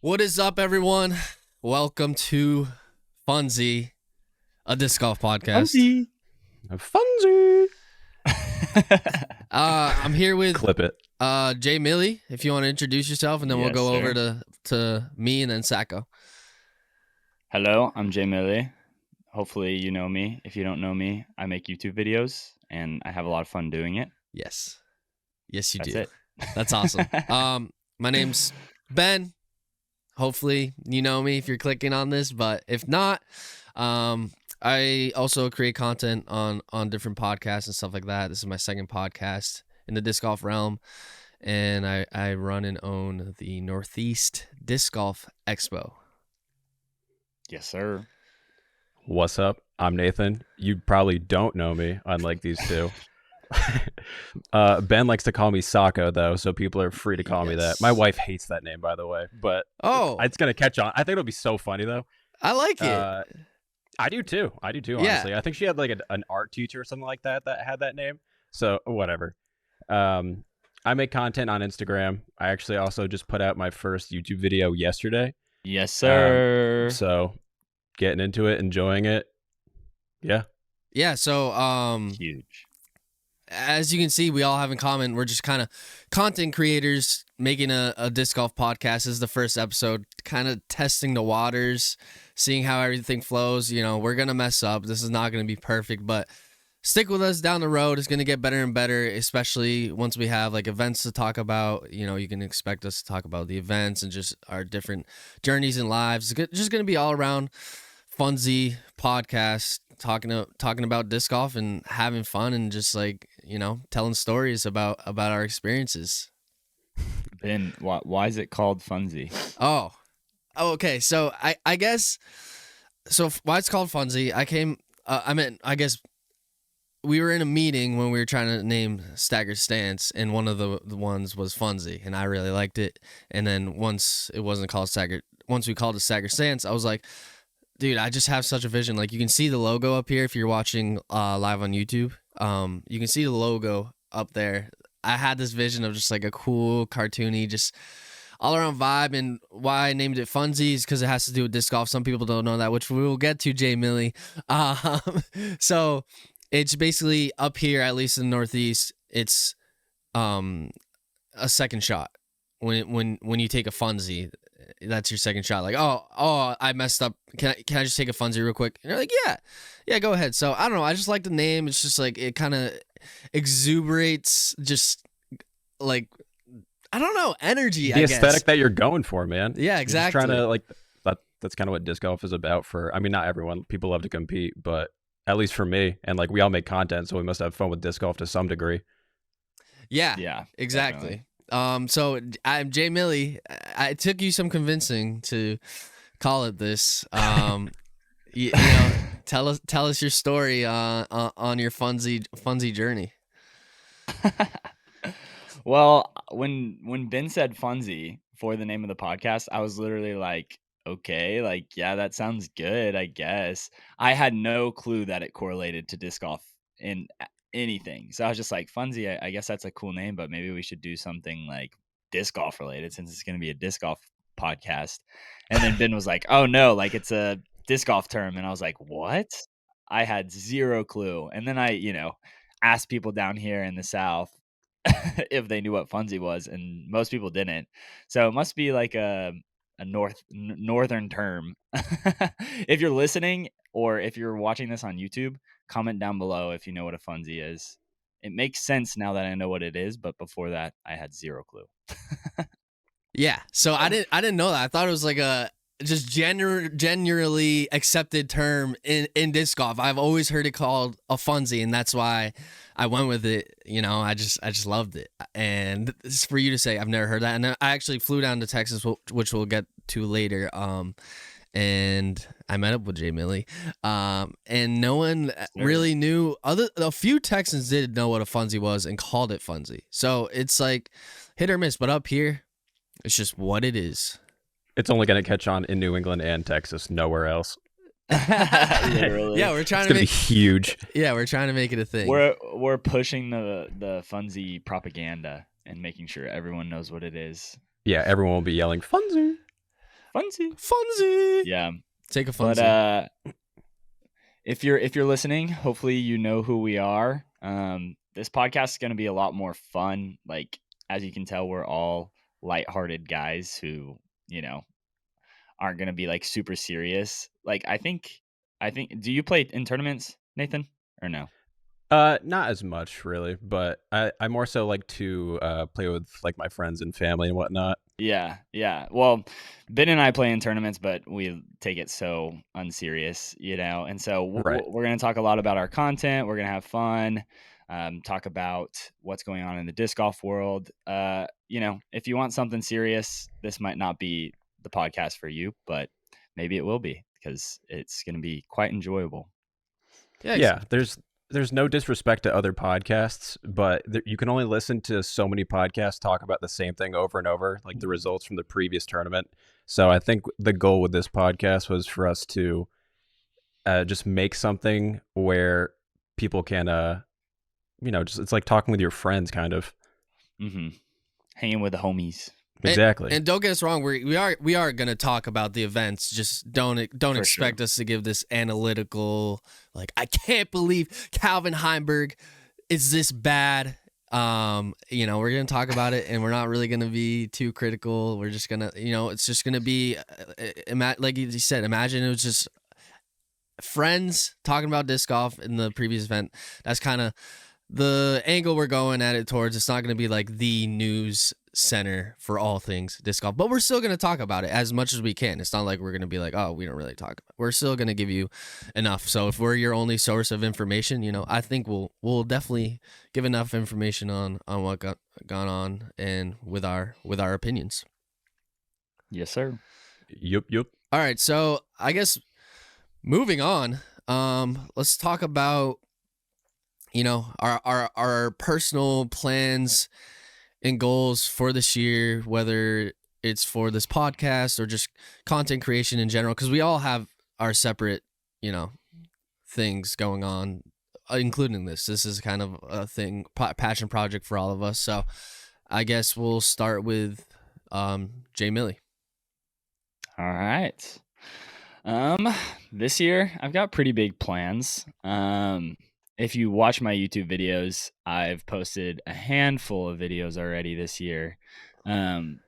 What is up, everyone? Welcome to Funsie, a disc golf podcast. Funsie. I'm here with Clip it. Jay Millie. If you want to introduce yourself, and then we'll Yes, go sir. over to me and then Sajko. Hello, I'm Jay Millie. Hopefully you know me. If you don't know me, I make YouTube videos and I have a lot of fun doing it. Yes, you That's do. it. That's awesome. My name's Ben. Hopefully you know me if you're clicking on this, but if not, I also create content on different podcasts and stuff like that. This is my second podcast in the disc golf realm, and I run and own the Northeast Disc Golf Expo. Yes, sir. What's up? I'm Nathan. You probably don't know me, unlike these two. Ben likes to call me Sajko, though, so people are free to call me that. My wife hates that name, by the way, but it's gonna catch on. I think it'll be so funny, though. I like it. I do too. Honestly, I think she had like an art teacher or something like that had that name. So whatever. I make content on Instagram. I actually also just put out my first YouTube video yesterday. Yes, sir. So getting into it, enjoying it. Yeah. So Huge. as you can see, we all have in common, we're just kind of content creators making a disc golf podcast. This is the first episode, kind of testing the waters, seeing how everything flows. You know, we're going to mess up. This is not going to be perfect, but stick with us down the road. It's going to get better and better, especially once we have like events to talk about. You know, you can expect us to talk about the events and just our different journeys and lives. It's just going to be all around Funsie podcast, talking about disc golf and having fun and just like, you know, telling stories about our experiences. Ben, why is it called Funsie? Oh, okay. So I guess, so why it's called Funsie, I guess we were in a meeting when we were trying to name Staggered Stance, and one of the ones was Funsie, and I really liked it. And then once it wasn't called once we called it Staggered Stance, I was like, dude, I just have such a vision. Like, you can see the logo up here if you're watching live on YouTube. You can see the logo up there. I had this vision of just like a cool, cartoony, just all around vibe. And why I named it Funsie is because it has to do with disc golf. Some people don't know that, which we will get to, Jay Millie. So it's basically up here, at least in the Northeast, it's a second shot. When you take a Funsie, that's your second shot. Like, oh, I messed up. Can I just take a Funsie real quick? And you're like, yeah, go ahead. So I don't know. I just like the name. It's just like, it kind of exuberates just like, I don't know, energy. The aesthetic that you're going for, man. Yeah, exactly. You're just trying to like that's kind of what disc golf is about. Not everyone. People love to compete, but at least for me, and like we all make content, so we must have fun with disc golf to some degree. Yeah, exactly. Definitely. So I'm Jay Millie. It took you some convincing to call it this. you know, tell us your story on your Funsie journey. Well, when Ben said Funsie for the name of the podcast, I was literally like, okay, like, yeah, that sounds good, I guess. I had no clue that it correlated to disc golf in anything. So I was just like, Funsie, I guess that's a cool name, but maybe we should do something like disc golf related since it's going to be a disc golf podcast. And then Ben was like, oh no, like it's a disc golf term. And I was like, what? I had zero clue. And then I, asked people down here in the South if they knew what Funsie was, and most people didn't. So it must be like a northern term. If you're listening or if you're watching this on YouTube, comment down below if you know what a Funsie is. It makes sense now that I know what it is, but before that I had zero clue. Yeah, so I didn't know that. I thought it was like a just generally accepted term in disc golf. I've always heard it called a Funsie, and that's why I went with it. You know, I just loved it. And it's for you to say I've never heard that. And I actually flew down to Texas, which we'll get to later. And I met up with Jay Millie. And no one really knew. A few Texans did know what a Funsie was and called it Funsie. So it's like hit or miss. But up here, it's just what it is. It's only going to catch on in New England and Texas, nowhere else. Literally. Yeah, we're trying It's to gonna make be huge. Yeah, we're trying to make it a thing. We're pushing the Funsie propaganda and making sure everyone knows what it is. Yeah, everyone will be yelling Funsie. Funsie. Yeah. Take a Funsie. But if you're listening, hopefully you know who we are. This podcast is going to be a lot more fun. Like, as you can tell, we're all lighthearted guys who, aren't going to be like super serious. Like, I think, do you play in tournaments, Nathan, or no? Not as much really, but I more so like to play with like my friends and family and whatnot. Yeah. Well, Ben and I play in tournaments, but we take it so unserious, and so Right. we're going to talk a lot about our content. We're going to have fun, talk about what's going on in the disc golf world. If you want something serious, this might not be the podcast for you, but maybe it will be, because it's going to be quite enjoyable. Yeah, there's no disrespect to other podcasts, but you can only listen to so many podcasts talk about the same thing over and over, like the results from the previous tournament. So I think the goal with this podcast was for us to just make something where people can, just it's like talking with your friends, kind of. Mm-hmm. Hanging with the homies. Exactly. And don't get us wrong, we are going to talk about the events. Just don't For expect us to give this analytical, like, I can't believe Calvin Heimberg is this bad. We're going to talk about it, and we're not really going to be too critical. We're just going to, it's just going to be like you said, imagine it was just friends talking about disc golf in the previous event. That's kind of the angle we're going at it towards. It's not going to be like the news center for all things disc golf, but we're still going to talk about it as much as we can. It's not like we're going to be like, oh, we don't really talk about it. We're still going to give you enough. So if we're your only source of information, I think we'll definitely give enough information on what gone on and with our opinions. Yes, sir. Yep. All right, so I guess moving on, let's talk about our personal plans and goals for this year, whether it's for this podcast or just content creation in general, because we all have our separate, things going on, including this. This is kind of a thing, passion project for all of us. So I guess we'll start with Jay Millie. All right. This year I've got pretty big plans. If you watch my YouTube videos, I've posted a handful of videos already this year. And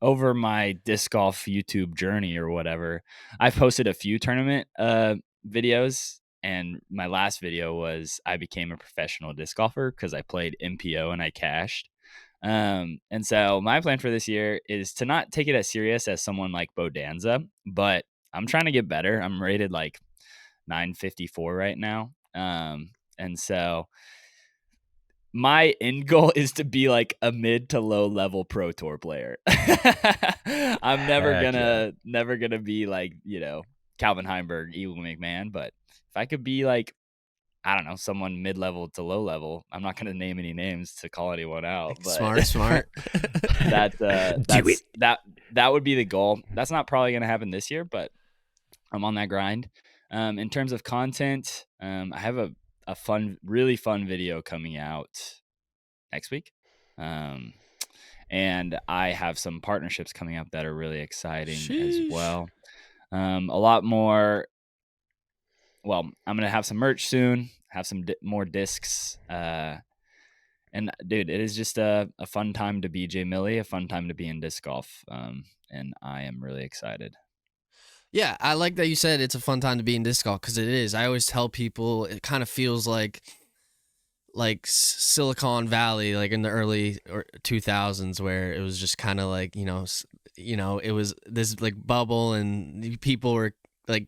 over my disc golf YouTube journey or whatever, I've posted a few tournament videos. And my last video was I became a professional disc golfer because I played MPO and I cashed. And so my plan for this year is to not take it as serious as someone like Bodanza, but I'm trying to get better. I'm rated like 954 right now. And so my end goal is to be like a mid to low level pro tour player. I'm never gonna be like, Calvin Heimberg, Eagle McMahon, but if I could be like, I don't know, someone mid level to low level, I'm not gonna name any names to call anyone out. But Smart. That would be the goal. That's not probably gonna happen this year, but I'm on that grind. In terms of content, I have a really fun video coming out next week. And I have some partnerships coming up that are really exciting as well. A lot more. Well, I'm going to have some merch soon, have some more discs. And dude, it is just a fun time to be Jay Millie, a fun time to be in disc golf. And I am really excited. Yeah, I like that you said it's a fun time to be in disc golf, because it is. I always tell people it kind of feels like Silicon Valley, like in the early 2000s, where it was just kind of like, it was this like bubble, and people were like,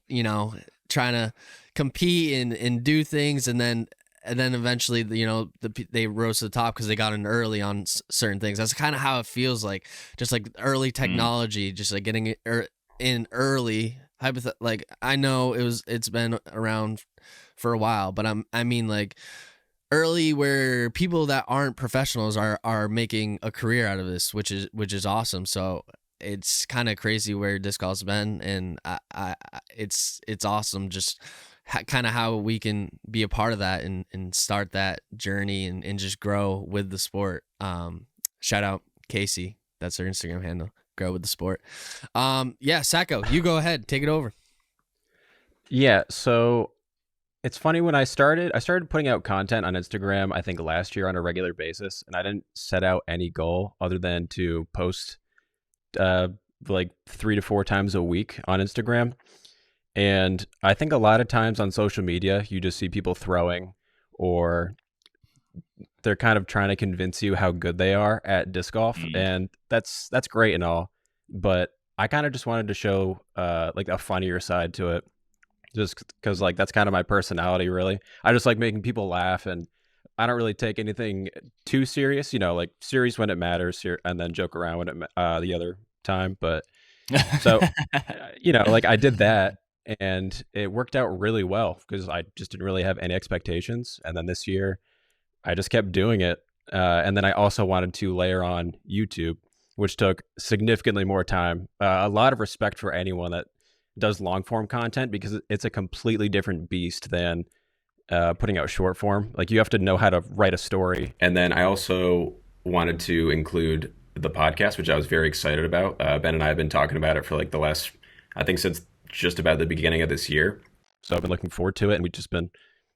trying to compete and do things, and then eventually, they rose to the top because they got in early on certain things. That's kind of how it feels like, just like early technology, just like getting in early. Like, I know it's been around for a while, but I mean like early, where people that aren't professionals are making a career out of this, which is awesome. So it's kind of crazy where disc golf's been, and it's awesome just kind of how we can be a part of that and start that journey and just grow with the sport. Shout out Casey, that's her Instagram handle. grow with the sport. Yeah, Sajko, you go ahead, take it over. Yeah, so it's funny, when I started putting out content on Instagram, I think last year on a regular basis, and I didn't set out any goal other than to post like 3 to 4 times a week on Instagram. And I think a lot of times on social media, you just see people throwing, or they're kind of trying to convince you how good they are at disc golf, and that's great and all, but I kind of just wanted to show like a funnier side to it, just because like that's kind of my personality, really. I just like making people laugh, and I don't really take anything too serious, like serious when it matters, and then joke around when it the other time. But so like I did that, and it worked out really well because I just didn't really have any expectations. And then this year I just kept doing it. And then I also wanted to layer on YouTube, which took significantly more time. A lot of respect for anyone that does long form content, because it's a completely different beast than putting out short form. Like, you have to know how to write a story. And then I also wanted to include the podcast, which I was very excited about. Ben and I have been talking about it for like the last, I think, since just about the beginning of this year. So I've been looking forward to it, and we've just been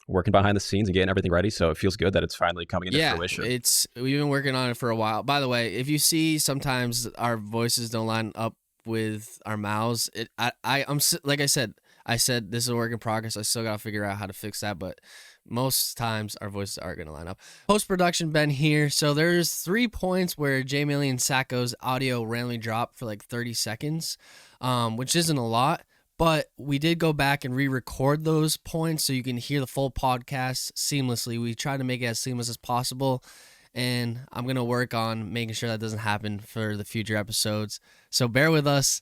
working behind the scenes and getting everything ready. So it feels good that it's finally coming into fruition. We've been working on it for a while. By the way, if you see sometimes our voices don't line up with our mouths, I'm like I said this is a work in progress. I still gotta figure out how to fix that, but most times our voices are gonna line up. Post-production, Ben here. So there's 3 points where J Millie and Sajko's audio randomly dropped for like 30 seconds, which isn't a lot. But we did go back and re-record those points so you can hear the full podcast seamlessly. We try to make it as seamless as possible, and I'm going to work on making sure that doesn't happen for the future episodes. So bear with us.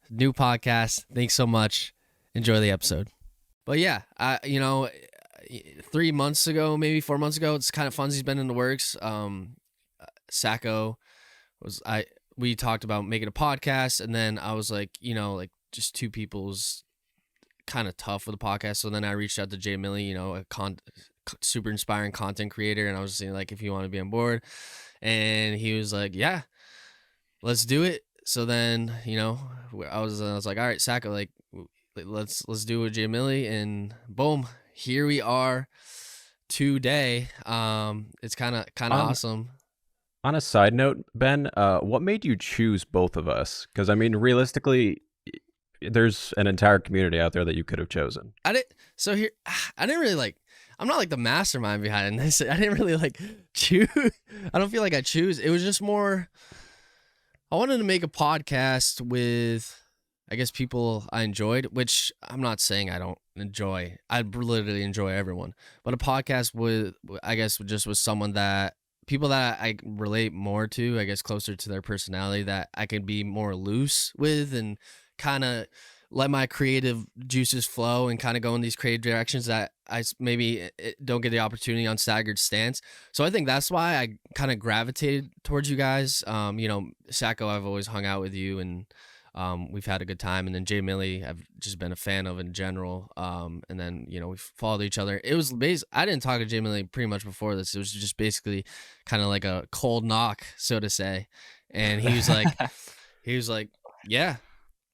New podcast. Thanks so much. Enjoy the episode. But yeah, 3 months ago, maybe 4 months ago, it's kind of Funsie's been in the works. Sajko we talked about making a podcast, and then I was like, just 2 people's kind of tough with a podcast. So then I reached out to J Millie, a super inspiring content creator, and I was just saying, like, if you want to be on board, and he was like, yeah, let's do it. So then, I was like, all right, Sajko, like, let's do it with J Millie, and boom, here we are today. It's kind of awesome. On a side note, Ben, what made you choose both of us? Because I mean, realistically, there's an entire community out there that you could have chosen. I didn't really I'm not like the mastermind behind this. I didn't really choose. I don't feel like I choose. It was just more, I wanted to make a podcast with, I guess, people I enjoyed, which I'm not saying I don't enjoy. I literally enjoy everyone. But a podcast with, I guess, just with someone people that I relate more to, I guess, closer to their personality, that I can be more loose with and kind of let my creative juices flow and kind of go in these creative directions that I maybe don't get the opportunity on Staggered Stance. So I think that's why I kind of gravitated towards you guys. Sajko, I've always hung out with you, and we've had a good time. And then J Millie, I've just been a fan of in general. And then, we followed each other. It was I didn't talk to J Millie pretty much before this. It was just basically kind of like a cold knock, so to say. And he was like, yeah,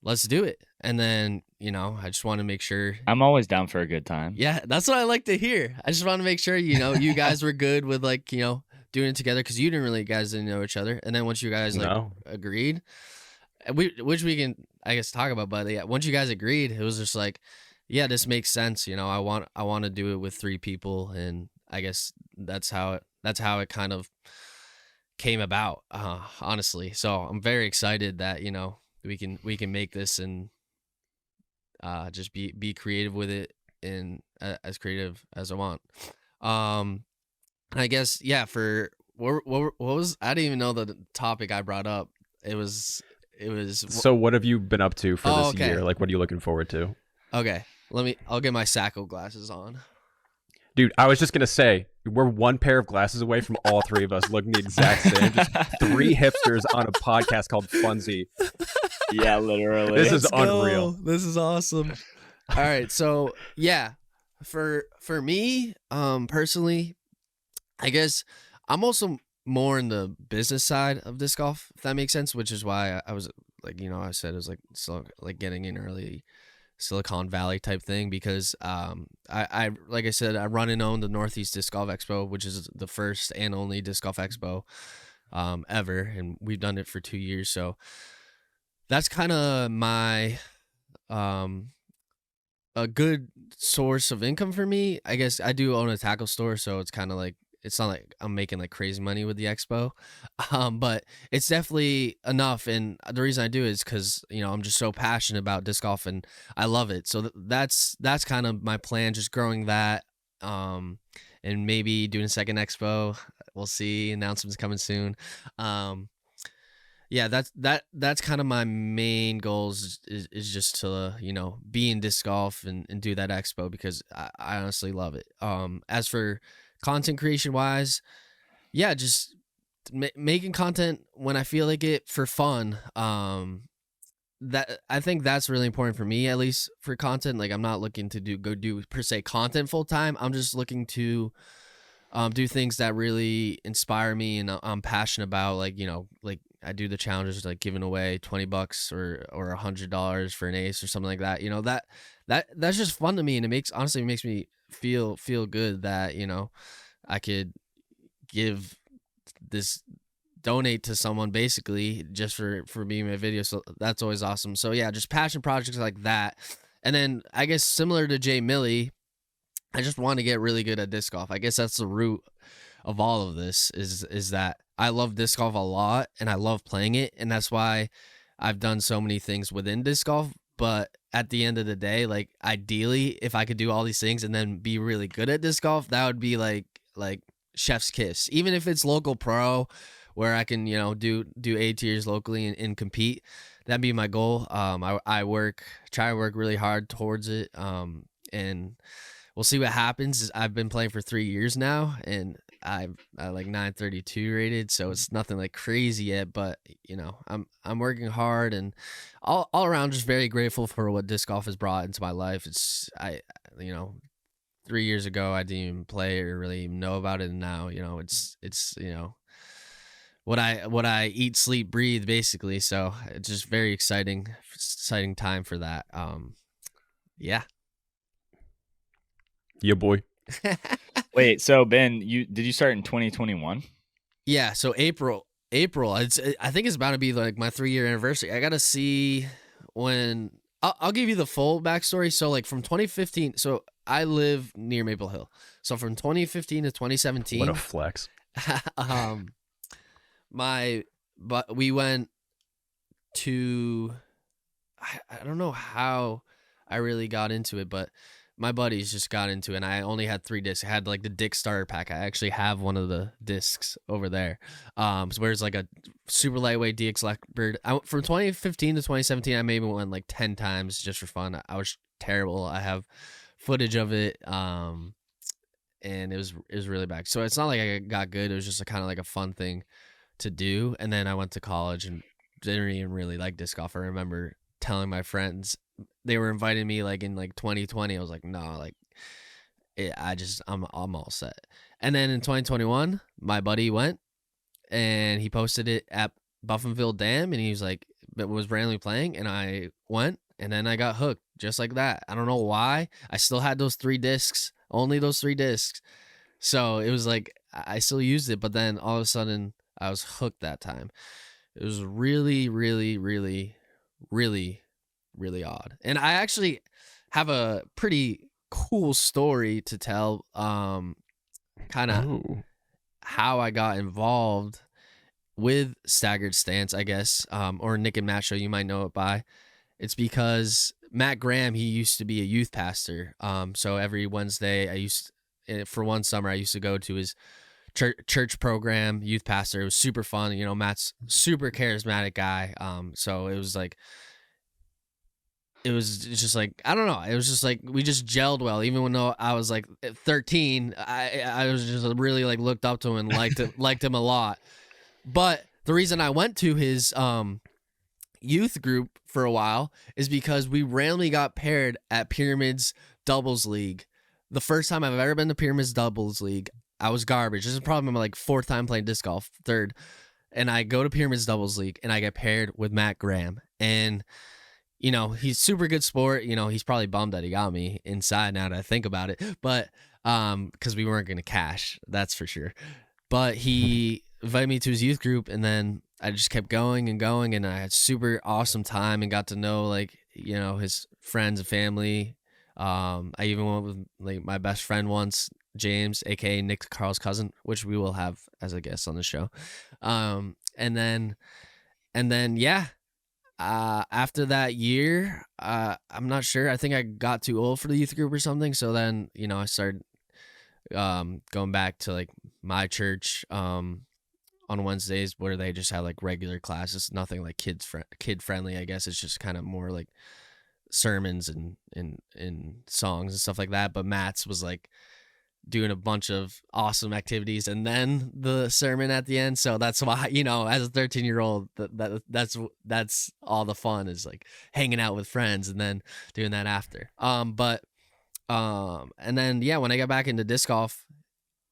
let's do it. And then, I just want to make sure. I'm always down for a good time. Yeah, that's what I like to hear. I just want to make sure, you guys were good with doing it together, because you guys didn't know each other. And then once you guys agreed, which we can, I guess, talk about, but yeah, once you guys agreed, it was just like, yeah, this makes sense. I want to do it with 3 people, and I guess that's how it kind of came about, honestly. So I'm very excited that we can make this and just be creative with it, and as creative as I want. I guess, yeah, for what was, I didn't even know the topic I brought up. It was. So what have you been up to for this year? Like, what are you looking forward to? Okay, I'll get my Sajko glasses on. Dude, I was just gonna say, we're 1 pair of glasses away from all 3 of us looking the exact same. Just 3 hipsters on a podcast called Funsie. Yeah, literally. This is unreal. This is awesome. All right, so yeah, for me, personally, I guess I'm also more in the business side of disc golf, if that makes sense, which is why I was like I said, it was like getting in early Silicon Valley type thing, because I like I said, I run and own the Northeast Disc Golf Expo, which is the first and only disc golf expo ever, and we've done it for 2 years. So that's kind of my a good source of income for me. I guess I do own a tackle store, so it's kind of like, it's not like I'm making like crazy money with the expo, but it's definitely enough. And the reason I do it is because I'm just so passionate about disc golf and I love it. So that's kind of my plan, just growing that, and maybe doing a second expo. We'll see. Announcements coming soon. Yeah, that's kind of my main goals, is just to be in disc golf and do that expo, because I honestly love it. As for content creation wise, yeah, just making content when I feel like it for fun. That I think that's really important for me, at least for content. Like, I'm not looking to go do per se content full time. I'm just looking to do things that really inspire me and I'm passionate about. Like, like I do the challenges, like giving away $20 or $100 for an ace or something like that. That's just fun to me, and it honestly makes me feel good that I could donate to someone basically just for being my video. So that's always awesome. So yeah, just passion projects like that. And then I guess similar to Jay Millie, I just want to get really good at disc golf. I guess that's the root of all of this, is that I love disc golf a lot and I love playing it, and that's why I've done so many things within disc golf. But at the end of the day, like, ideally, if I could do all these things and then be really good at disc golf, that would be like chef's kiss. Even if it's local pro, where I can do A tiers locally and compete, that'd be my goal. I try to work really hard towards it, and we'll see what happens. I've been playing for 3 years now, and I like 932 rated, so it's nothing like crazy yet. But I'm working hard, and all around just very grateful for what disc golf has brought into my life. 3 years ago I didn't even play or really even know about it, and now it's what I eat, sleep, breathe, basically. So it's just very exciting time for that. Yeah. Yeah, boy. Wait, so Ben, did you start in 2021? Yeah, so April. I think it's about to be like my 3-year anniversary. I gotta see when. I'll give you the full backstory. So like from 2015. So I live near Maple Hill. So from 2015 to 2017. What a flex. But we went to. I don't know how I really got into it, but my buddies just got into it, and I only had 3 discs. I had like the Dick starter pack. I actually have one of the discs over there. So where's like a super lightweight DX Blackbird. From 2015 to 2017, I maybe went like 10 times just for fun. I was terrible. I have footage of it, and it was really bad. So it's not like I got good. It was just kind of like a fun thing to do. And then I went to college and didn't even really like disc golf. I remember telling my friends, they were inviting me like in like 2020. I was like, no, like I'm all set. And then in 2021, my buddy went and he posted it at Buffinville Dam, and he was like, it was randomly playing, and I went, and then I got hooked just like that. I don't know why. I still had those 3 discs, only those 3 discs. So it was like I still used it, but then all of a sudden I was hooked that time. It was really, really, really, really, really odd. And I actually have a pretty cool story to tell, kind of how I got involved with Staggered Stance, I guess, or Nick and Matt Show, you might know it by. It's because Matt Graham, he used to be a youth pastor. So every Wednesday, for one summer, I used to go to his church program, youth pastor. It was super fun. Matt's super charismatic guy. So it was just like, I don't know. It was just like, we just gelled well. Even when I was like 13, I was just really like looked up to him and liked him a lot. But the reason I went to his youth group for a while is because we randomly got paired at Pyramids Doubles League. The first time I've ever been to Pyramids Doubles League, I was garbage. This is probably my like 4th time playing disc golf, 3rd. And I go to Pyramids Doubles League and I get paired with Matt Graham. And he's super good sport. He's probably bummed that he got me inside now that I think about it. But because we weren't gonna cash, that's for sure. But he invited me to his youth group, and then I just kept going and going, and I had super awesome time and got to know his friends and family. I even went with like my best friend once, James, aka Nick Carl's cousin, which we will have as a guest on the show. And then yeah. After that year, I'm not sure. I think I got too old for the youth group or something. So then, I started going back to like my church on Wednesdays, where they just had like regular classes, nothing like kid friendly. I guess it's just kind of more like sermons and songs and stuff like that. But Matt's was like doing a bunch of awesome activities and then the sermon at the end. So that's why, as a 13-year-old, that's all the fun is like hanging out with friends and then doing that after. And then, yeah, when I got back into disc golf,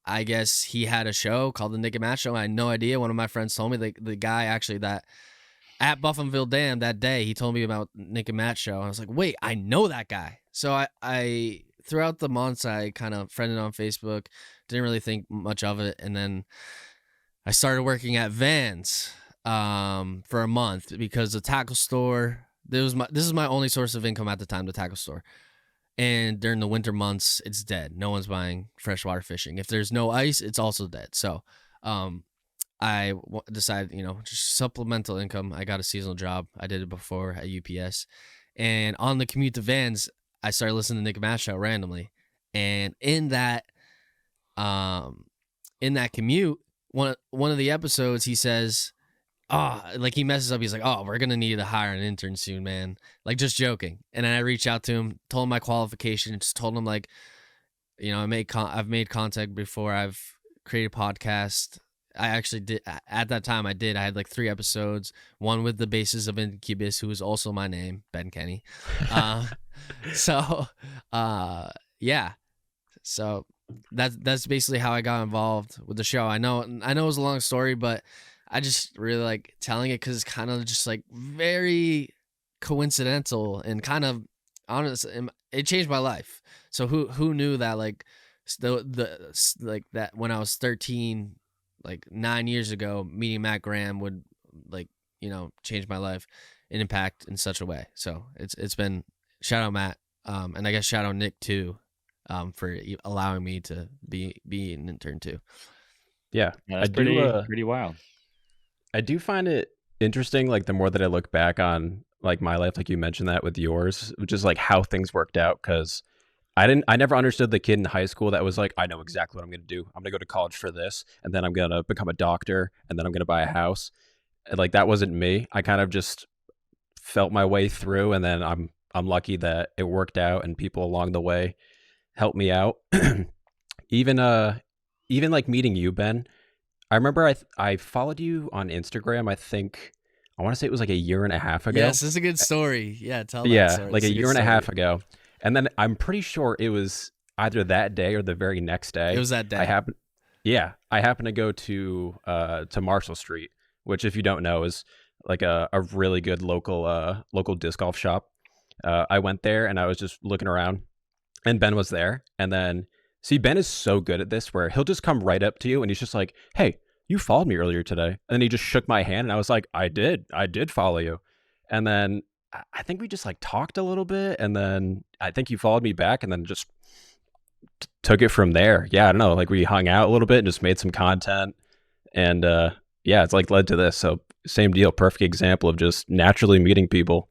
I guess he had a show called the Nick and Matt Show. I had no idea. One of my friends told me, the guy actually that at Buffinville Dam that day, he told me about Nick and Matt Show. I was like, wait, I know that guy. So I throughout the months, I kind of friended on Facebook, didn't really think much of it. And then I started working at Vans for a month because the tackle store, this is my only source of income at the time, the tackle store. And during the winter months, it's dead. No one's buying freshwater fishing. If there's no ice, it's also dead. So I decided, just supplemental income. I got a seasonal job. I did it before at UPS. And on the commute to Vans, I started listening to Nick and Matt Show randomly. And in that commute, one of the episodes, he says, he messes up. He's like, we're going to need to hire an intern soon, man. Like, just joking. And then I reached out to him, told him my qualifications, told him like, I've made contact before. I've created a podcast. I actually did at that time. I had like 3 episodes, one with the basis of Incubus, who is also my name, Ben Kenny. Yeah. So that's basically how I got involved with the show. I know it was a long story, but I just really like telling it because it's kind of just like very coincidental and kind of honest. It changed my life. So who knew that like that when I was 13, like 9 years ago, meeting Matt Graham would like, change my life and impact in such a way. So it's been, shout out Matt. And I guess shout out Nick too, for allowing me to be an intern too. Yeah, that's pretty wild. I do find it interesting, like the more that I look back on like my life, like you mentioned that with yours, which is like how things worked out. Because I never understood the kid in high school that was like, I know exactly what I'm going to do. I'm going to go to college for this, and then I'm going to become a doctor, and then I'm going to buy a house. Like that wasn't me. I kind of just felt my way through, and then I'm lucky that it worked out, and people along the way helped me out. Even like meeting you, Ben. I remember I followed you on Instagram. I want to say it was like a year and a half ago. Yes, this is a good story. Yeah, tell that story. Like a year and a half ago. And then I'm pretty sure it was either that day or the very next day. It was that day. I happened to go to Marshall Street, which if you don't know is like a really good local disc golf shop. I went there and I was just looking around, and Ben was there. And then see, Ben is so good at this where he'll just come right up to you and he's just like, "Hey, you followed me earlier today." And then he just shook my hand and I was like, I did follow you. And then I think we just like talked a little bit, and then I think you followed me back, and then just took it from there. Yeah, I don't know. Like we hung out a little bit and just made some content, and yeah, it's like led to this. So same deal, perfect example of just naturally meeting people.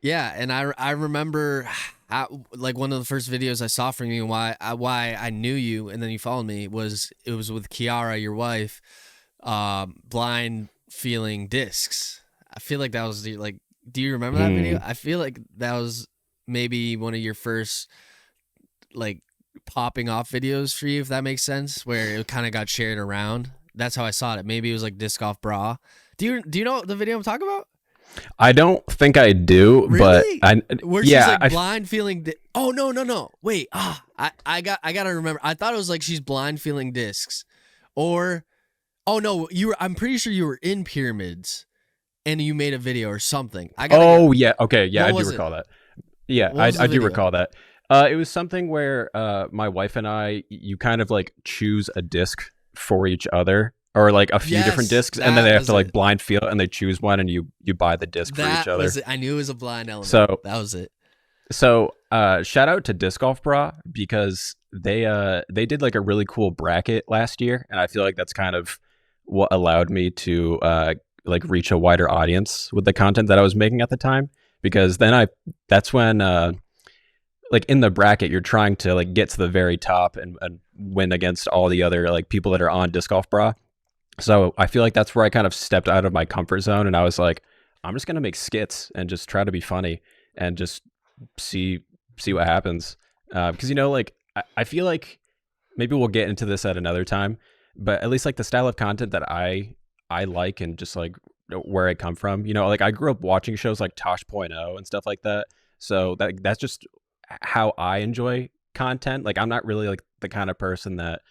Yeah, and I remember like one of the first videos I saw from you, why I knew you, and then you followed me, it was with Kiara, your wife, blind feeling discs. I feel like that was like. Do you remember that video? I feel like that was maybe one of your first like popping off videos for you, if that makes sense, where it kind of got shared around. That's how I saw it. Maybe it was like disc golf bra. Do you know the video I'm talking about? I don't think I do, really? But where she's like blind feeling. Oh no! Wait, I gotta remember. I thought it was like she's blind feeling discs, or oh no, I'm pretty sure you were in pyramids. and you made a video or something. Yeah, okay, yeah, I do recall that. Yeah, I do recall that. It was something where my wife and I, you kind of like choose a disc for each other, or like a few different discs, and then they have to like blind feel it, and they choose one, and you buy the disc for each other. I knew it was a blind element. So that was it. So shout out to Disc Golf Bra, because they did like a really cool bracket last year, and I feel like that's kind of what allowed me to like reach a wider audience with the content that I was making at the time, because then that's when like in the bracket you're trying to like get to the very top and win against all the other like people that are on Disc Golf Bra. So I feel like that's where I kind of stepped out of my comfort zone, and I was like, I'm just gonna make skits and just try to be funny and just see what happens, because like I feel like maybe we'll get into this at another time, but at least like the style of content that I like, and just like where I come from, like I grew up watching shows like Tosh.0 and stuff like that, so that's just how I enjoy content. Like I'm not really like the kind of person that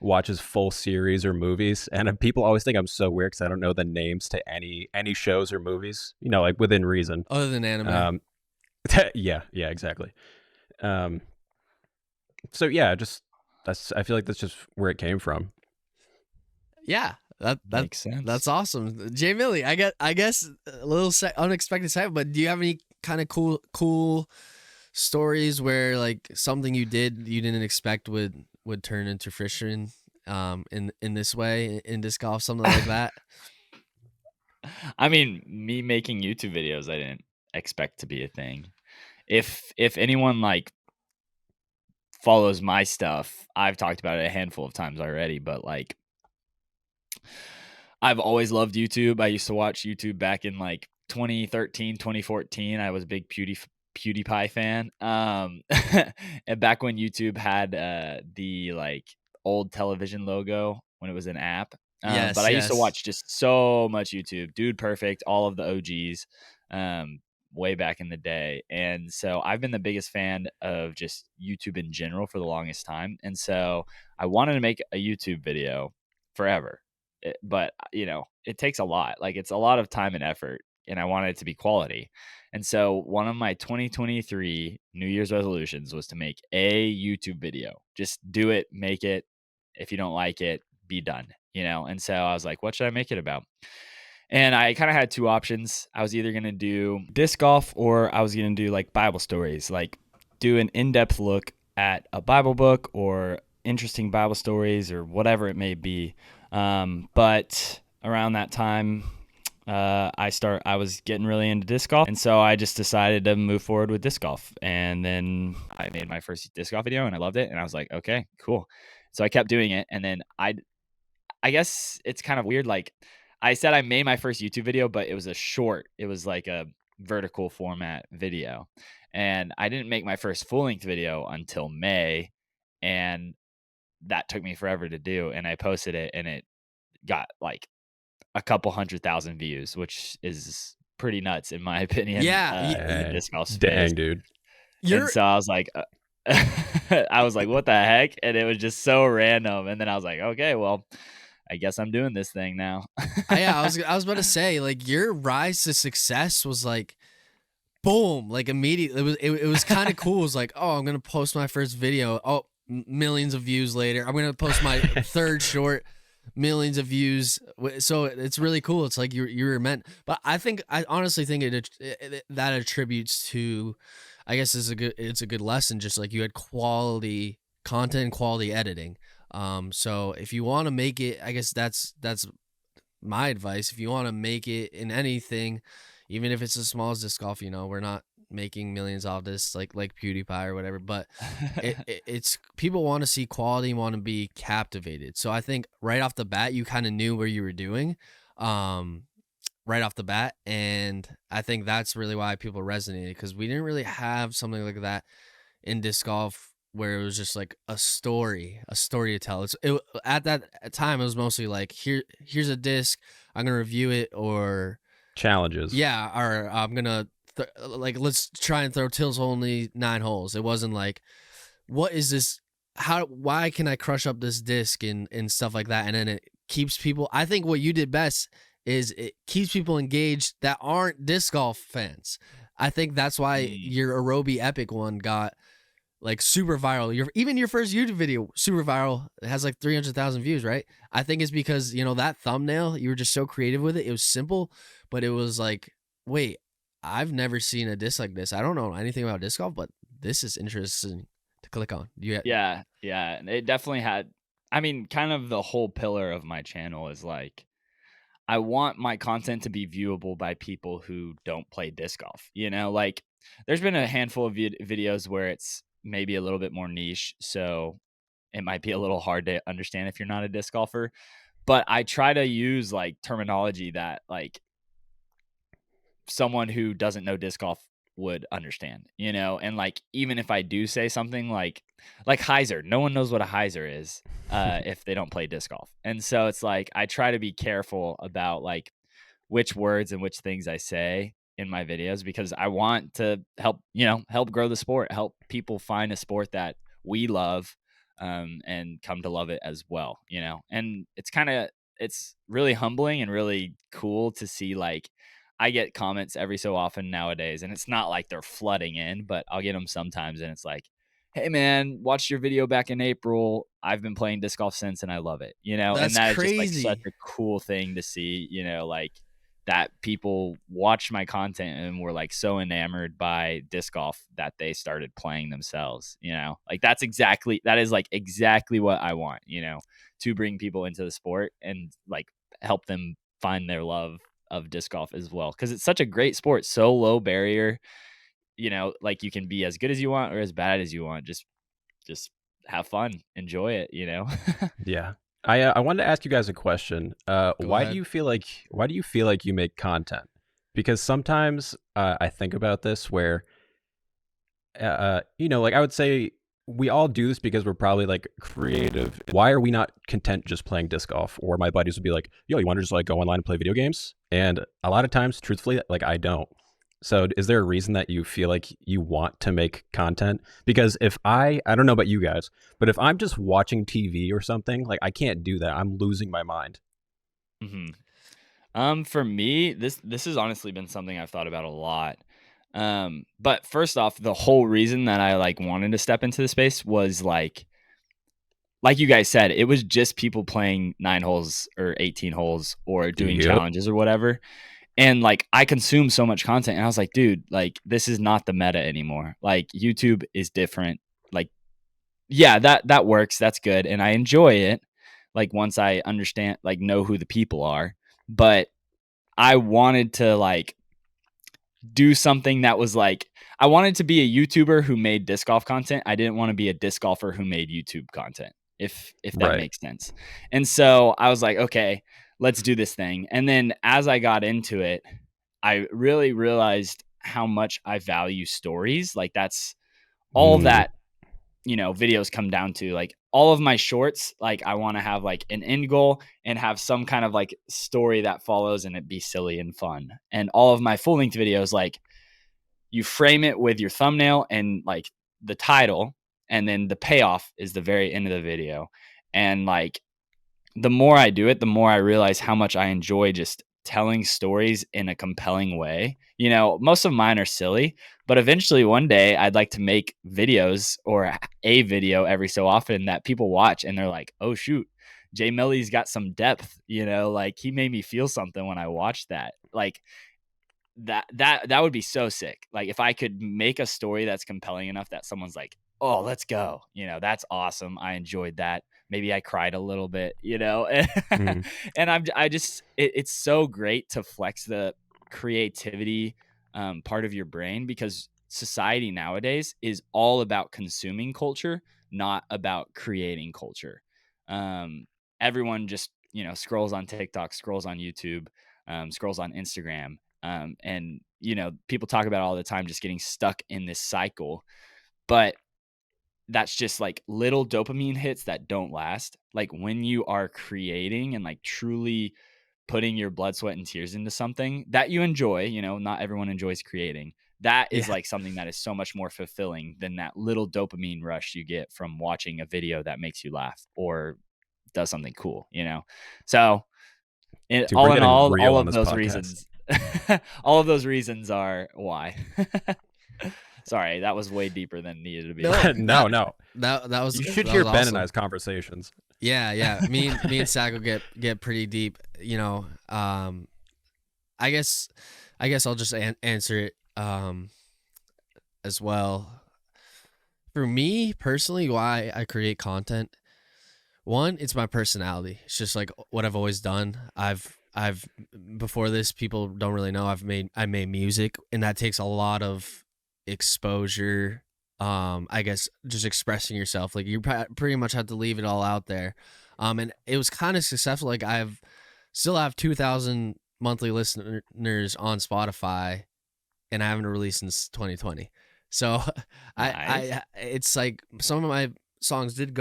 watches full series or movies, and people always think I'm so weird because I don't know the names to any shows or movies, like within reason, other than anime. yeah, exactly. So yeah, I feel like that's just where it came from. Yeah, that makes sense. That's awesome. Jay Millie, I guess a little unexpected side, but do you have any kind of cool stories where like something you didn't expect would turn into fruition in this way in disc golf, something like that? I mean, me making YouTube videos, I didn't expect to be a thing. If anyone like follows my stuff, I've talked about it a handful of times already, but like I've always loved YouTube. I used to watch YouTube back in like 2013, 2014. I was a big PewDiePie fan. And back when YouTube had the like old television logo when it was an app. But I used to watch just so much YouTube. Dude Perfect, all of the OGs. Way back in the day. And so I've been the biggest fan of just YouTube in general for the longest time. And so I wanted to make a YouTube video forever. But, it takes a lot. Like it's a lot of time and effort, and I wanted it to be quality. And so one of my 2023 New Year's resolutions was to make a YouTube video. Just do it, make it. If you don't like it, be done, And so I was like, what should I make it about? And I kind of had two options. I was either going to do disc golf, or I was going to do like Bible stories, like do an in-depth look at a Bible book or interesting Bible stories or whatever it may be. But around that time, I was getting really into disc golf. And so I just decided to move forward with disc golf. And then I made my first disc golf video and I loved it. And I was like, okay, cool. So I kept doing it. And then I guess it's kind of weird. Like I said, I made my first YouTube video, but it was a short. It was like a vertical format video. And I didn't make my first full length video until May. And that took me forever to do. And I posted it and it got like a couple 100,000 views, which is pretty nuts in my opinion. In the disc golf space. Dang, dude. And so I was like, what the heck? And it was just so random. And then I was like, okay, well, I guess I'm doing this thing now. Yeah, I was about to say, like, your rise to success was like, boom, like immediately. It was kind of cool. It was like, oh, I'm gonna post my first video. Oh, millions of views later. I'm gonna post my third short, millions of views. So it's really cool. It's like you were meant. But I honestly think that attributes to, I guess it's a good lesson. Just like you had quality content, quality editing. So if you want to make it, I guess that's my advice. If you want to make it in anything, even if it's as small as disc golf, we're not making millions off this like PewDiePie or whatever, but it's people want to see quality, want to be captivated. So I think right off the bat, you kind of knew where you were doing, right off the bat. And I think that's really why people resonated, because we didn't really have something like that in disc golf, where it was just like a story to tell. At that time, it was mostly like, here's a disc, I'm gonna review it, or challenges. Yeah, or I'm gonna let's try and throw tills only 9 holes. It wasn't like, what is this? Why can I crush up this disc and stuff like that? And then it keeps people. I think what you did best is it keeps people engaged that aren't disc golf fans. I think that's why your Aerobi Epic one got like super viral. Even your first YouTube video super viral. It has like 300,000 views, right? I think it's because, you know, that thumbnail, you were just so creative with it. It was simple, but it was like, wait, I've never seen a disc like this. I don't know anything about disc golf, but this is interesting to click on. Yeah. It definitely had, I mean, kind of the whole pillar of my channel is like, I want my content to be viewable by people who don't play disc golf. You know, like there's been a handful of videos where it's maybe a little bit more niche. So it might be a little hard to understand if you're not a disc golfer. But I try to use like terminology that like someone who doesn't know disc golf would understand, you know? And like, even if I do say something like hyzer, no one knows what a hyzer is if they don't play disc golf. And so it's like, I try to be careful about like which words and which things I say in my videos, because I want to help, you know, help grow the sport, help people find a sport that we love, and come to love it as well, you know? And it's really humbling and really cool to see like, I get comments every so often nowadays, and it's not like they're flooding in, but I'll get them sometimes, and it's like, "Hey, man, watched your video back in April. I've been playing disc golf since, and I love it." You know, and That's that is just like such crazy. a cool thing to see. You know, like that people watched my content and were like so enamored by disc golf that they started playing themselves. You know, like that is like exactly what I want. You know, to bring people into the sport and like help them find their love of disc golf as well, because it's such a great sport, so low barrier. You know, like you can be as good as you want or as bad as you want. Just have fun, enjoy it. You know. Yeah. I wanted to ask you guys a question. Go Why do ahead. you feel like you make content? Because sometimes I think about this where you know, like I would say we all do this because we're probably like creative. Why are we not content just playing disc golf? Or my buddies would be like, "Yo, you want to just like go online and play video games?" And a lot of times, truthfully, like I don't. So, is there a reason that you feel like you want to make content? Because if I don't know about you guys, but if I'm just watching TV or something, like I can't do that. I'm losing my mind. hmm For me, this has honestly been something I've thought about a lot. But first off, the whole reason that I like wanted to step into the space was like you guys said, it was just people playing 9 holes or 18 holes or doing Yep. challenges or whatever. And like I consume so much content, and I was like, dude, like this is not the meta anymore. Like YouTube is different. Like, yeah, that works. That's good. And I enjoy it. Like once I understand, like know who the people are. But I wanted to like do something that was like, I wanted to be a YouTuber who made disc golf content. I didn't want to be a disc golfer who made YouTube content, if that Right. makes sense. And so I was like, okay, let's do this thing. And then as I got into it, I really realized how much I value stories. Like that's all Mm, that, you know, videos come down to. Like all of my shorts, like I want to have like an end goal and have some kind of like story that follows and it be silly and fun. And all of my full length videos, like you frame it with your thumbnail and like the title, and then the payoff is the very end of the video. And like the more I do it, the more I realize how much I enjoy just telling stories in a compelling way. You know, most of mine are silly, but eventually one day I'd like to make videos or a video every so often that people watch and they're like, oh, shoot, Jay Millie's got some depth, you know, like he made me feel something when I watched that. Like, that would be so sick. Like if I could make a story that's compelling enough that someone's like, "Oh, let's go." You know, that's awesome. I enjoyed that. Maybe I cried a little bit, you know. mm, And I just it's so great to flex the creativity part of your brain, because society nowadays is all about consuming culture, not about creating culture. Um Everyone just, you know, scrolls on TikTok, scrolls on YouTube, scrolls on Instagram, and you know, people talk about it all the time, just getting stuck in this cycle. But that's just like little dopamine hits that don't last. Like when you are creating and like truly putting your blood, sweat, and tears into something that you enjoy, you know, not everyone enjoys creating. That is Yeah. like something that is so much more fulfilling than that little dopamine rush you get from watching a video that makes you laugh or does something cool, you know? So Dude, all in all of those podcast. reasons, all of those reasons are why. Sorry, that was way deeper than needed to be. No. That was. You should that hear was Ben awesome. and I's conversations. Yeah. Me and Sajko get pretty deep. I guess I'll just answer it as well. For me personally, why I create content, one, it's my personality. It's just like what I've always done. I've before this, people don't really know I made music, and that takes a lot of exposure. I guess just expressing yourself. Like you pretty much have to leave it all out there. And it was kind of successful. Like still have 2,000 monthly listeners on Spotify, and I haven't released since 2020. So Nice. it's like some of my songs did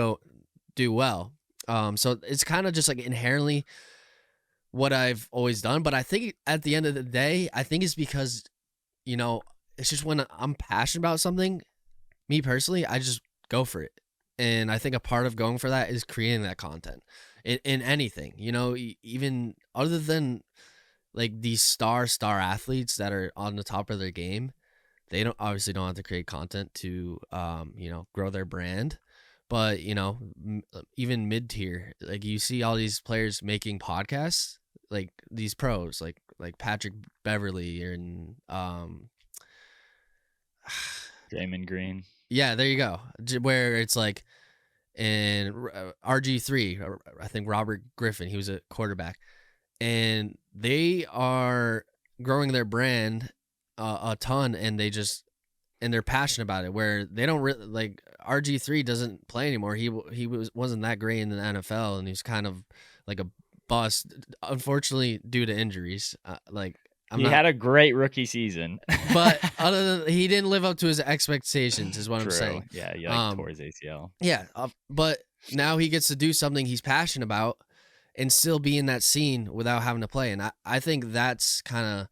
do well. So it's kind of just like inherently what I've always done. But I think at the end of the day, I think it's because, it's just when I'm passionate about something, me personally, I just go for it. And I think a part of going for that is creating that content in anything, even other than like these star athletes that are on the top of their game. They don't have to create content to, grow their brand. But, even mid-tier, like you see all these players making podcasts, like these pros, like Patrick Beverly and Draymond Green. Yeah, there you go. Where it's like, and RG3, I think Robert Griffin, he was a quarterback, and they are growing their brand a ton, and they're passionate about it. Where they don't really like RG3 doesn't play anymore. He wasn't that great in the NFL, and he's kind of like a bust, unfortunately due to injuries. He had a great rookie season, but other than he didn't live up to his expectations, is what True. I'm saying. Yeah, he tore his ACL. Yeah, but now he gets to do something he's passionate about and still be in that scene without having to play. And I think that's kind of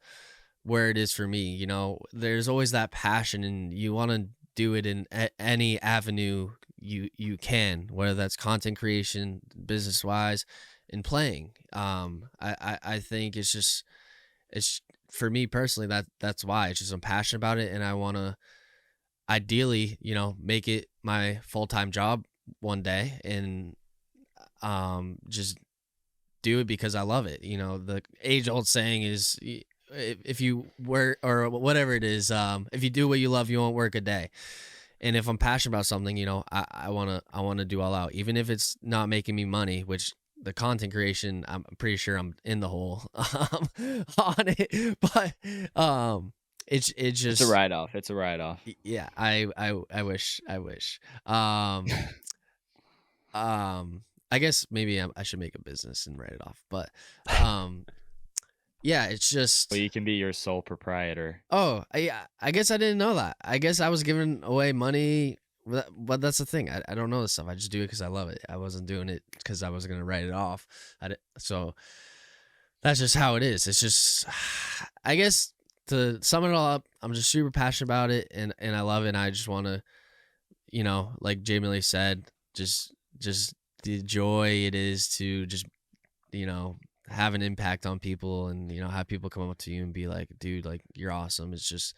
where it is for me. There's always that passion, and you want to do it in any avenue you can, whether that's content creation, business wise, and playing. I think it's for me personally, that's why. It's just I'm passionate about it, and I want to ideally, make it my full-time job one day, and just do it because I love it. The age-old saying is, if you work, or whatever it is, if you do what you love, you won't work a day. And if I'm passionate about something, I want to do all out, even if it's not making me money, which the content creation, I'm pretty sure I'm in the hole on it. But it's just, it's a write-off. It's a write-off. Yeah, I wish. I guess maybe I should make a business and write it off. But yeah, it's just. Well, you can be your sole proprietor. Oh, I guess I didn't know that. I guess I was giving away money. But that's the thing. I don't know this stuff. I just do it because I love it. I wasn't doing it because I was going to write it off. So that's just how it is. It's just, I guess, to sum it all up, I'm just super passionate about it, and I love it. And I just want to, like Jamie Lee said, just the joy it is to just, have an impact on people, and, have people come up to you and be like, dude, like, you're awesome. It's just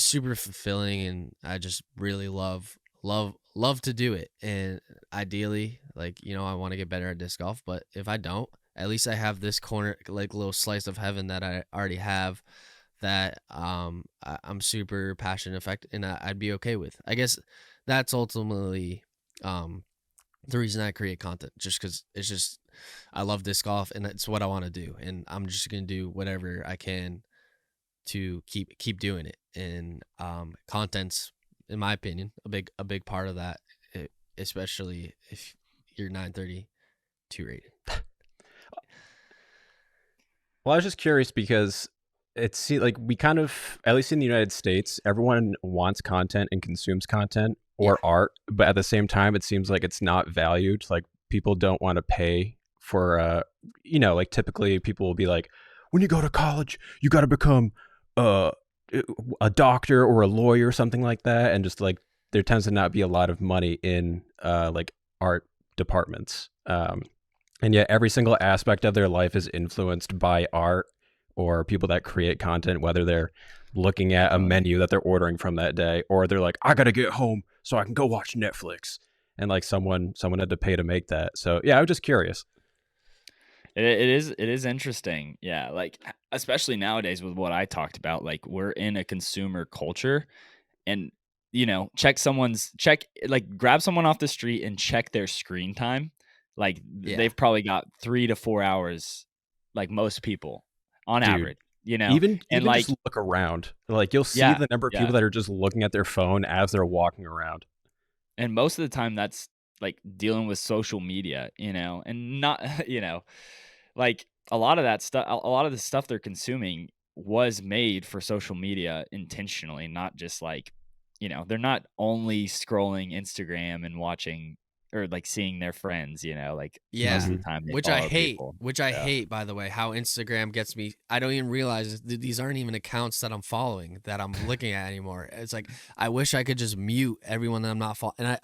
super fulfilling, and I just really love to do it. And ideally, like, I want to get better at disc golf, but if I don't, at least I have this corner, like little slice of heaven that I already have, that I'm super passionate and I'd be okay with. I guess that's ultimately the reason I create content, just because it's just, I love disc golf and it's what I want to do, and I'm just gonna do whatever I can to keep doing it. And content's, in my opinion, a big part of that, especially if you're 932 rated. Well, I was just curious because it's like we kind of, at least in the United States, everyone wants content and consumes content or art, but at the same time, it seems like it's not valued. Like people don't want to pay for, like typically people will be like, when you go to college, you got to become a doctor or a lawyer or something like that, and just like there tends to not be a lot of money in like art departments. And yet every single aspect of their life is influenced by art or people that create content, whether they're looking at a menu that they're ordering from that day, or they're like, I gotta get home so I can go watch Netflix. And like someone had to pay to make that. So yeah, I was just curious. It is interesting. Yeah, like especially nowadays with what I talked about, like we're in a consumer culture, and grab someone off the street and check their screen time. Like they've probably got 3 to 4 hours, like most people on Dude, average, Even like just look around. Like you'll see yeah, the number of people that are just looking at their phone as they're walking around. and most of the time that's like dealing with social media, and not, like a lot of that stuff, a lot of the stuff they're consuming was made for social media intentionally, not just like, they're not only scrolling Instagram and watching or like seeing their friends, like most of the time they which I follow hate. people. Which I hate, by the way, how Instagram gets me. I don't even realize these aren't even accounts that I'm following that I'm looking at anymore. It's like I wish I could just mute everyone that I'm not following.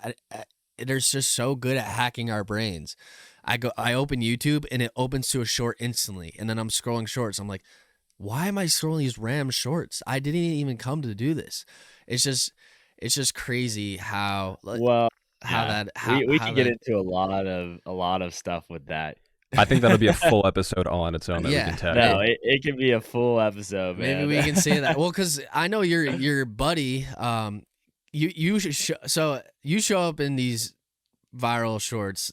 And they're just so good at hacking our brains. I open YouTube and it opens to a short instantly, and then I'm scrolling shorts. I'm like, why am I scrolling these random shorts? I didn't even come to do this. It's just crazy how we can get into a lot of stuff with that. I think that'll be a full episode all on its own that we can tackle. No, it can be a full episode, man. Maybe we can say that. Well, because I know your buddy. You so you show up in these viral shorts.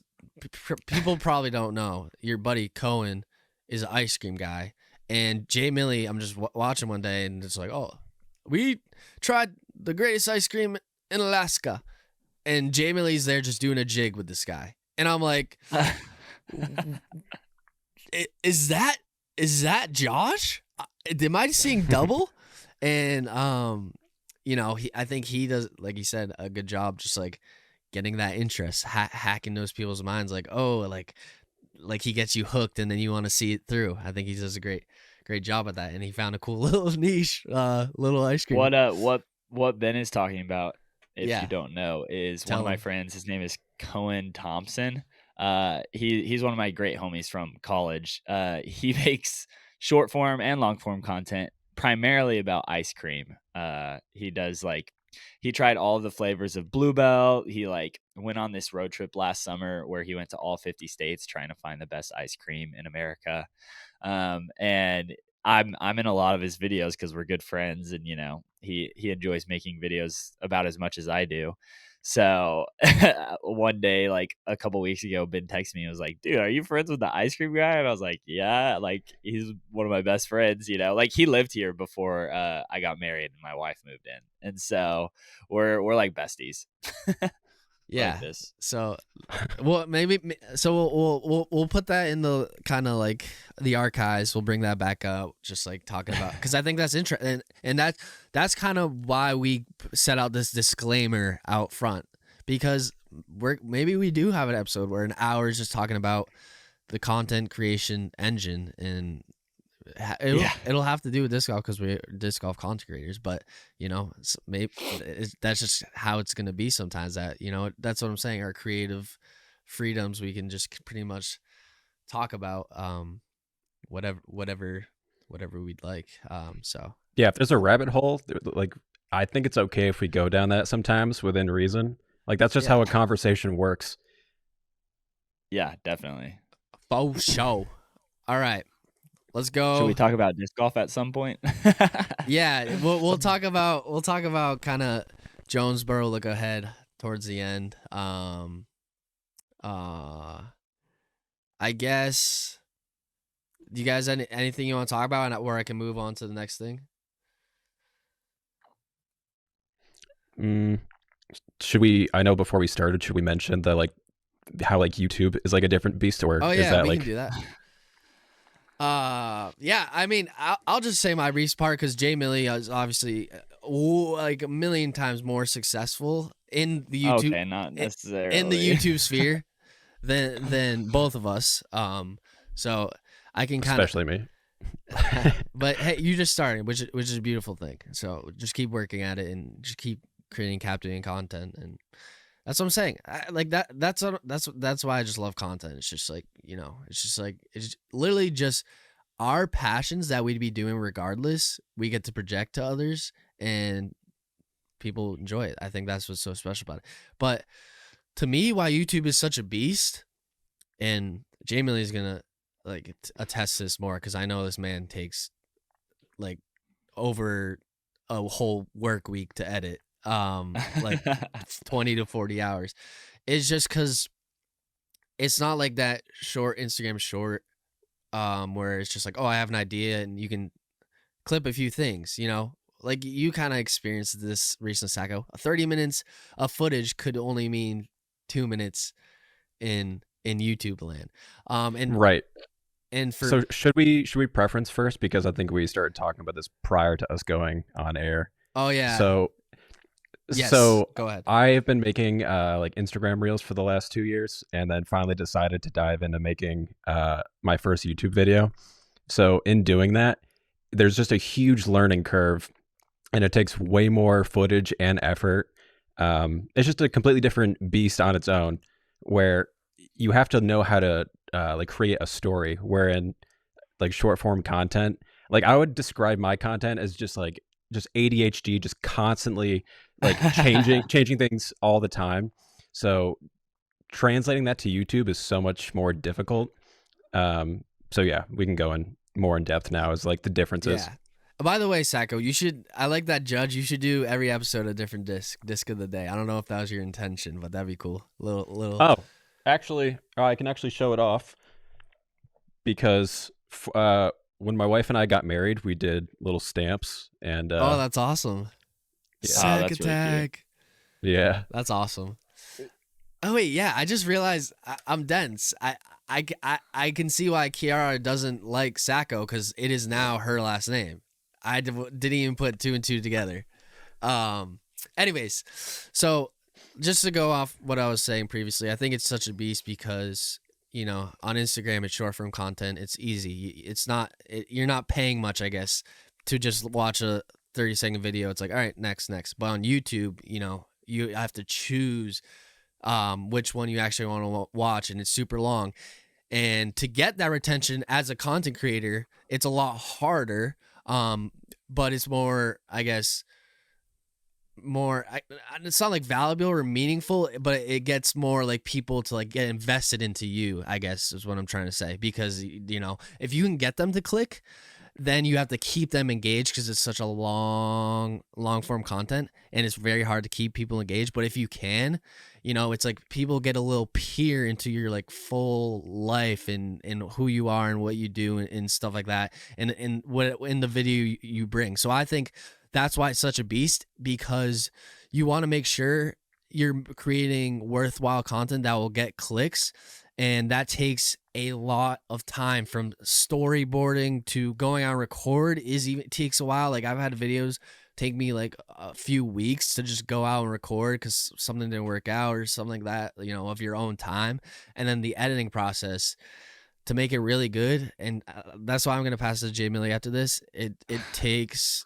People probably don't know your buddy Cohen is an ice cream guy, and Jay Millie. I'm just watching one day, and it's like, oh, we tried the greatest ice cream in Alaska, and Jay Millie's there just doing a jig with this guy, and I'm like, is that Josh? Am I seeing double? And I think he does, like he said, a good job just like getting that interest, hacking those people's minds. Like, oh, like he gets you hooked, and then you want to see it through. I think he does a great job at that, and he found a cool little niche, little ice cream. What Ben is talking about, if you don't know, is one of my friends. His name is Cohen Thompson. He's one of my great homies from college. He makes short form and long form content primarily about ice cream. He does he tried all the flavors of Bluebell. He went on this road trip last summer where he went to all 50 states trying to find the best ice cream in America. And I'm in a lot of his videos because we're good friends, and he enjoys making videos about as much as I do. So one day, like a couple weeks ago, Ben texted me and was like, dude, are you friends with the ice cream guy? And I was like, yeah, he's one of my best friends, he lived here before I got married and my wife moved in. And so we're like besties. Yeah. Like this. So, well, we'll put that in the kind of like the archives. We'll bring that back up, just like talking about, because I think that's interesting, and that's kind of why we set out this disclaimer out front, because maybe we do have an episode where an hour is just talking about the content creation engine, and it'll have to do with disc golf because we're disc golf content creators, but maybe that's just how it's going to be sometimes. That that's what I'm saying, our creative freedoms, we can just pretty much talk about whatever we'd like. So yeah, if there's a rabbit hole, like I think it's okay if we go down that sometimes within reason. Like that's just how a conversation works. Yeah, definitely. For sure. All right. Let's go. Should we talk about disc golf at some point? Yeah, we'll talk about kind of Jonesboro look ahead towards the end. I guess. Do you guys anything you want to talk about, and where I can move on to the next thing? Should we? I know before we started, should we mention that how YouTube is like a different beast? Or oh yeah, is that we can do that. Yeah, I mean, I'll just say my Reese part, because Jay Millie is obviously like a million times more successful in the YouTube, okay, not necessarily in the YouTube sphere than both of us. So I can kind of, especially me. But hey, you just started, which is a beautiful thing. So just keep working at it and just keep creating captivating content, and That's what I'm saying. Like that. That's why I just love content. It's just like, it's literally just our passions that we'd be doing regardless. We get to project to others, and people enjoy it. I think that's what's so special about it. But to me, why YouTube is such a beast, and Jamie is gonna like attest to this more because I know this man takes like over a whole work week to edit, like 20 to 40 hours. It's just because it's not like that short Instagram short, where it's just like, oh, I have an idea and you can clip a few things, like you kind of experienced this recent Sajko. 30 minutes of footage could only mean 2 minutes in YouTube land. And right. And so should we preference first, because I think we started talking about this prior to us going on air. Oh yeah. So yes, go ahead. I've been making like Instagram reels for the last 2 years, and then finally decided to dive into making my first YouTube video. So in doing that, there's just a huge learning curve, and it takes way more footage and effort. It's just a completely different beast on its own, where you have to know how to like create a story, wherein like short form content, like I would describe my content as just ADHD, just constantly like changing things all the time. So translating that to YouTube is so much more difficult. So yeah, we can go in more in depth now as like the differences. Yeah. By the way, Sajko, I like that judge. You should do every episode a different disc of the day. I don't know if that was your intention, but that'd be cool. Little. Oh, actually, I can actually show it off, because when my wife and I got married, we did little stamps, and oh, that's awesome. Yeah. Sack that's attack. Really yeah, that's awesome. Oh wait, yeah, I just realized I'm dense. I can see why Kiara doesn't like Sajko, because it is now her last name. I didn't even put 2 and 2 together. Anyways, so just to go off what I was saying previously, I think it's such a beast because, on Instagram, it's short form content. It's easy. You're not paying much, I guess, to just watch a 30-second video. It's like, all right, next. But on YouTube, you have to choose which one you actually want to watch, and it's super long. And to get that retention as a content creator, it's a lot harder. But it's more, I guess, it's not like valuable or meaningful, but it gets more like people to like get invested into you, I guess is what I'm trying to say. Because, if you can get them to click, then you have to keep them engaged, because it's such a long form content, and it's very hard to keep people engaged. But if you can, it's like people get a little peer into your like full life and who you are and what you do and stuff like that, and what in the video you bring. So I think that's why it's such a beast, because you want to make sure you're creating worthwhile content that will get clicks. And that takes a lot of time, from storyboarding to going on record takes a while. Like I've had videos take me like a few weeks to just go out and record because something didn't work out or something like that, of your own time. And then the editing process to make it really good. And that's why I'm going to pass it to Jay Millie after this. It takes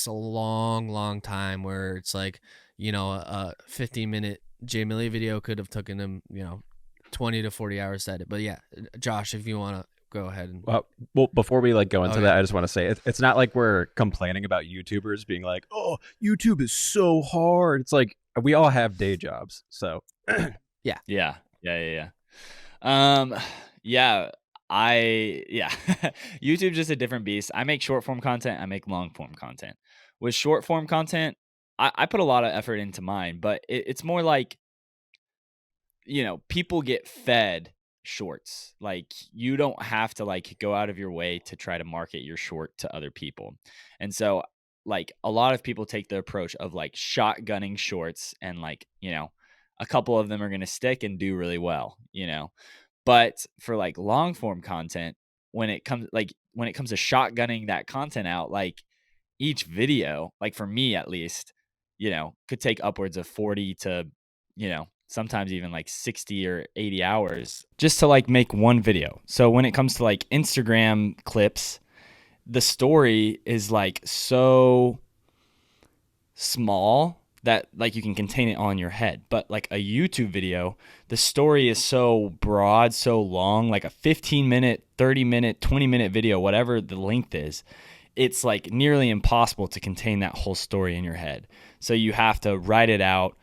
a long time, where it's like, a 15-minute Jay Millie video could have taken him, 20 to 40 hours to edit. But yeah, Josh, if you want to go ahead and well, before we like go into that, I just want to say it's not like we're complaining about YouTubers being like, oh, YouTube is so hard. It's like we all have day jobs, so yeah. YouTube's just a different beast. I make short form content, I make long form content. With short form content, I put a lot of effort into mine, but it's more like, people get fed shorts. Like you don't have to like go out of your way to try to market your short to other people. And so like a lot of people take the approach of like shotgunning shorts, and like, a couple of them are going to stick and do really well, But for like long form content, when it comes to shotgunning that content out, like each video, like for me at least, could take upwards of 40 to, sometimes even like 60 or 80 hours just to like make one video. So when it comes to like Instagram clips, the story is like so small that like you can contain it all in your head. But like a YouTube video, the story is so broad, so long, like a 15-minute, 30-minute, 20-minute video, whatever the length is, it's like nearly impossible to contain that whole story in your head. So you have to write it out,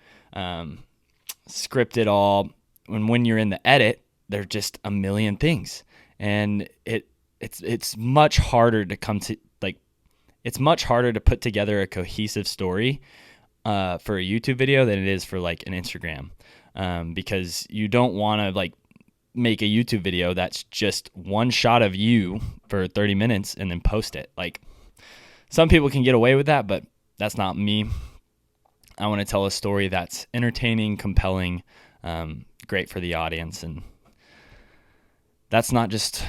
script it all. When you're in the edit, there's just a million things, and it's much harder to come to like, it's much harder to put together a cohesive story for a YouTube video than it is for like an Instagram, because you don't want to like make a YouTube video that's just one shot of you for 30 minutes and then post it. Like, some people can get away with that, but that's not me. I want to tell a story that's entertaining, compelling, great for the audience, and that's not just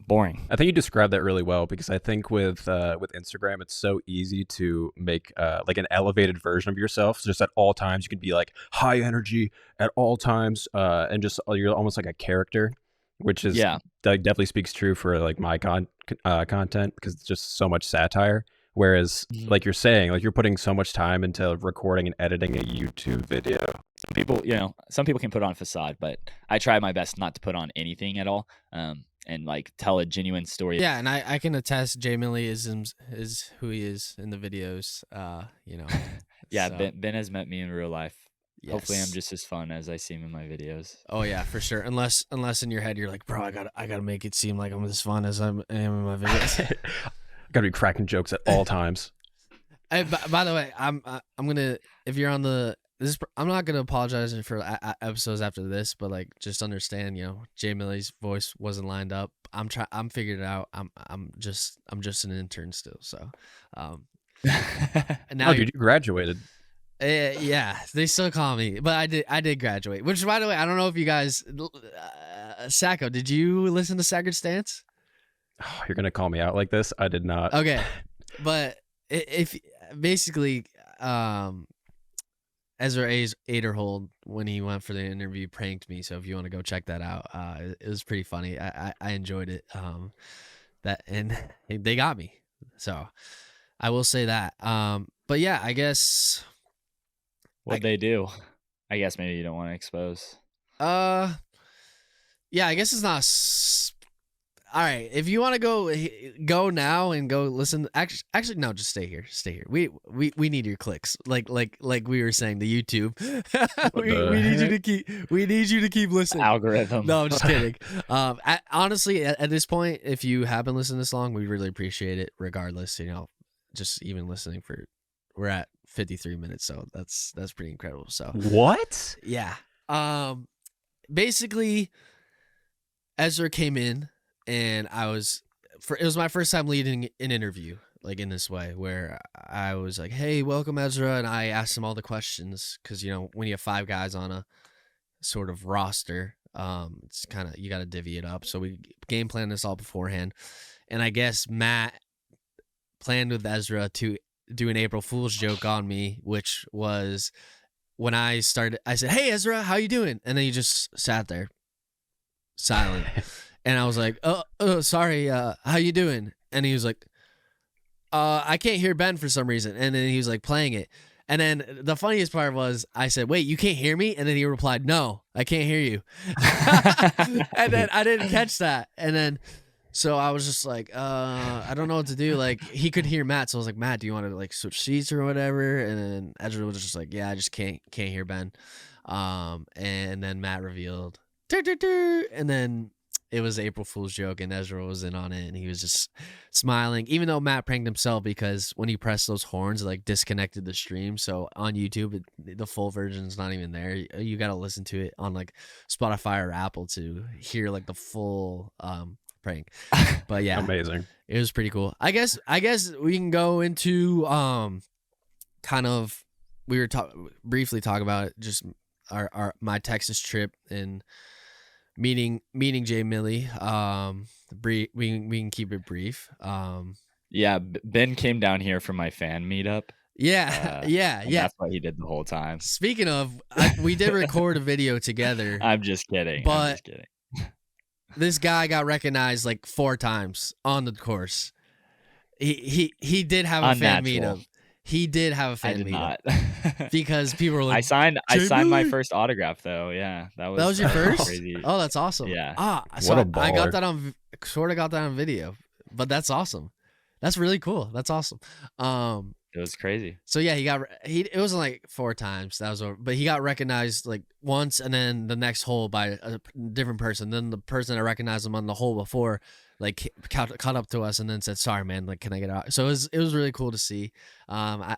boring. I think you described that really well, because I think with Instagram, it's so easy to make like an elevated version of yourself. So just at all times, you can be like high energy at all times, and just you're almost like a character, which is that definitely speaks true for like my content, because it's just so much satire. Whereas like you're saying, like you're putting so much time into recording and editing a YouTube video. Some people can put on a facade, but I try my best not to put on anything at all. And like tell a genuine story. Yeah, and I can attest Jay Millie is who he is in the videos. Yeah, so. Ben has met me in real life. Yes. Hopefully I'm just as fun as I seem in my videos. Oh yeah, for sure. Unless in your head you're like, bro, I gotta make it seem like I'm as fun as I am in my videos. Gotta be cracking jokes at all times. Hey, by the way, I'm gonna, if you're on the I'm not gonna apologize for episodes after this, but like just understand, Jay Millie's voice wasn't lined up. I'm figuring it out. I'm just an intern still. So, now dude, you graduated. Yeah, they still call me, but I did graduate. Which, by the way, I don't know if you guys, Sajko, did you listen to Staggered Stance? Oh, you're gonna call me out like this? I did not. Okay, but if basically, Ezra Aderhold, when he went for the interview, pranked me. So if you want to go check that out, it was pretty funny. I enjoyed it. And they got me. So I will say that. But yeah, I guess. What'd they do? I guess maybe you don't want to expose. Yeah, I guess it's not. All right, if you want to go now and go listen. Actually, no, just stay here. Stay here. We need your clicks. Like we were saying, the YouTube. we need you to keep listening. Algorithm. No, I'm just kidding. Honestly, at this point, if you have been listening this long, we really appreciate it. Regardless, just even listening we're at 53 minutes, so that's pretty incredible. So what? Yeah. Basically, Ezra came in. And it was my first time leading an interview, like in this way, where I was like, hey, welcome, Ezra. And I asked him all the questions because, when you have 5 guys on a sort of roster, it's kind of, you got to divvy it up. So we game planned this all beforehand. And I guess Matt planned with Ezra to do an April Fool's joke on me, which was when I started, I said, hey, Ezra, how you doing? And then he just sat there silent. And I was like, oh, sorry, how you doing? And he was like, I can't hear Ben for some reason. And then he was like playing it. And then the funniest part was I said, wait, you can't hear me? And then he replied, no, I can't hear you. And then I didn't catch that. And then, so I was just like, I don't know what to do. Like, he could hear Matt. So I was like, Matt, do you want to like switch seats or whatever? And then Ezra was just like, yeah, I just can't hear Ben. And then Matt revealed, and then it was April Fool's joke, and Ezra was in on it, and he was just smiling, even though Matt pranked himself, because when he pressed those horns, it like disconnected the stream. So on YouTube, the full version is not even there. You got to listen to it on like Spotify or Apple to hear like the full prank. But yeah, amazing. It was pretty cool. I guess we can go into kind of, we were briefly talk about it, just my Texas trip and meeting Jay Millie. We can keep it brief. Yeah, Ben came down here for my fan meetup. Yeah. That's what he did the whole time. Speaking of, we did record a video together. I'm just kidding. But this guy got recognized like 4 times on the course. He did have a fan meetup. He did have a fan I did meetup not. because people were like, I signed my Millie! first autograph though. Yeah, That was your first? crazy. Oh, that's awesome. Yeah. So What a I got baller. that on sort of got that on video, but that's awesome. That's really cool. That's awesome. It was crazy. So yeah, it wasn't like 4 times that was over, but he got recognized like once, and then the next hole by a different person. Then the person that recognized him on the hole before, like caught up to us and then said, "Sorry, man, like, can I get out?" So it was really cool to see. I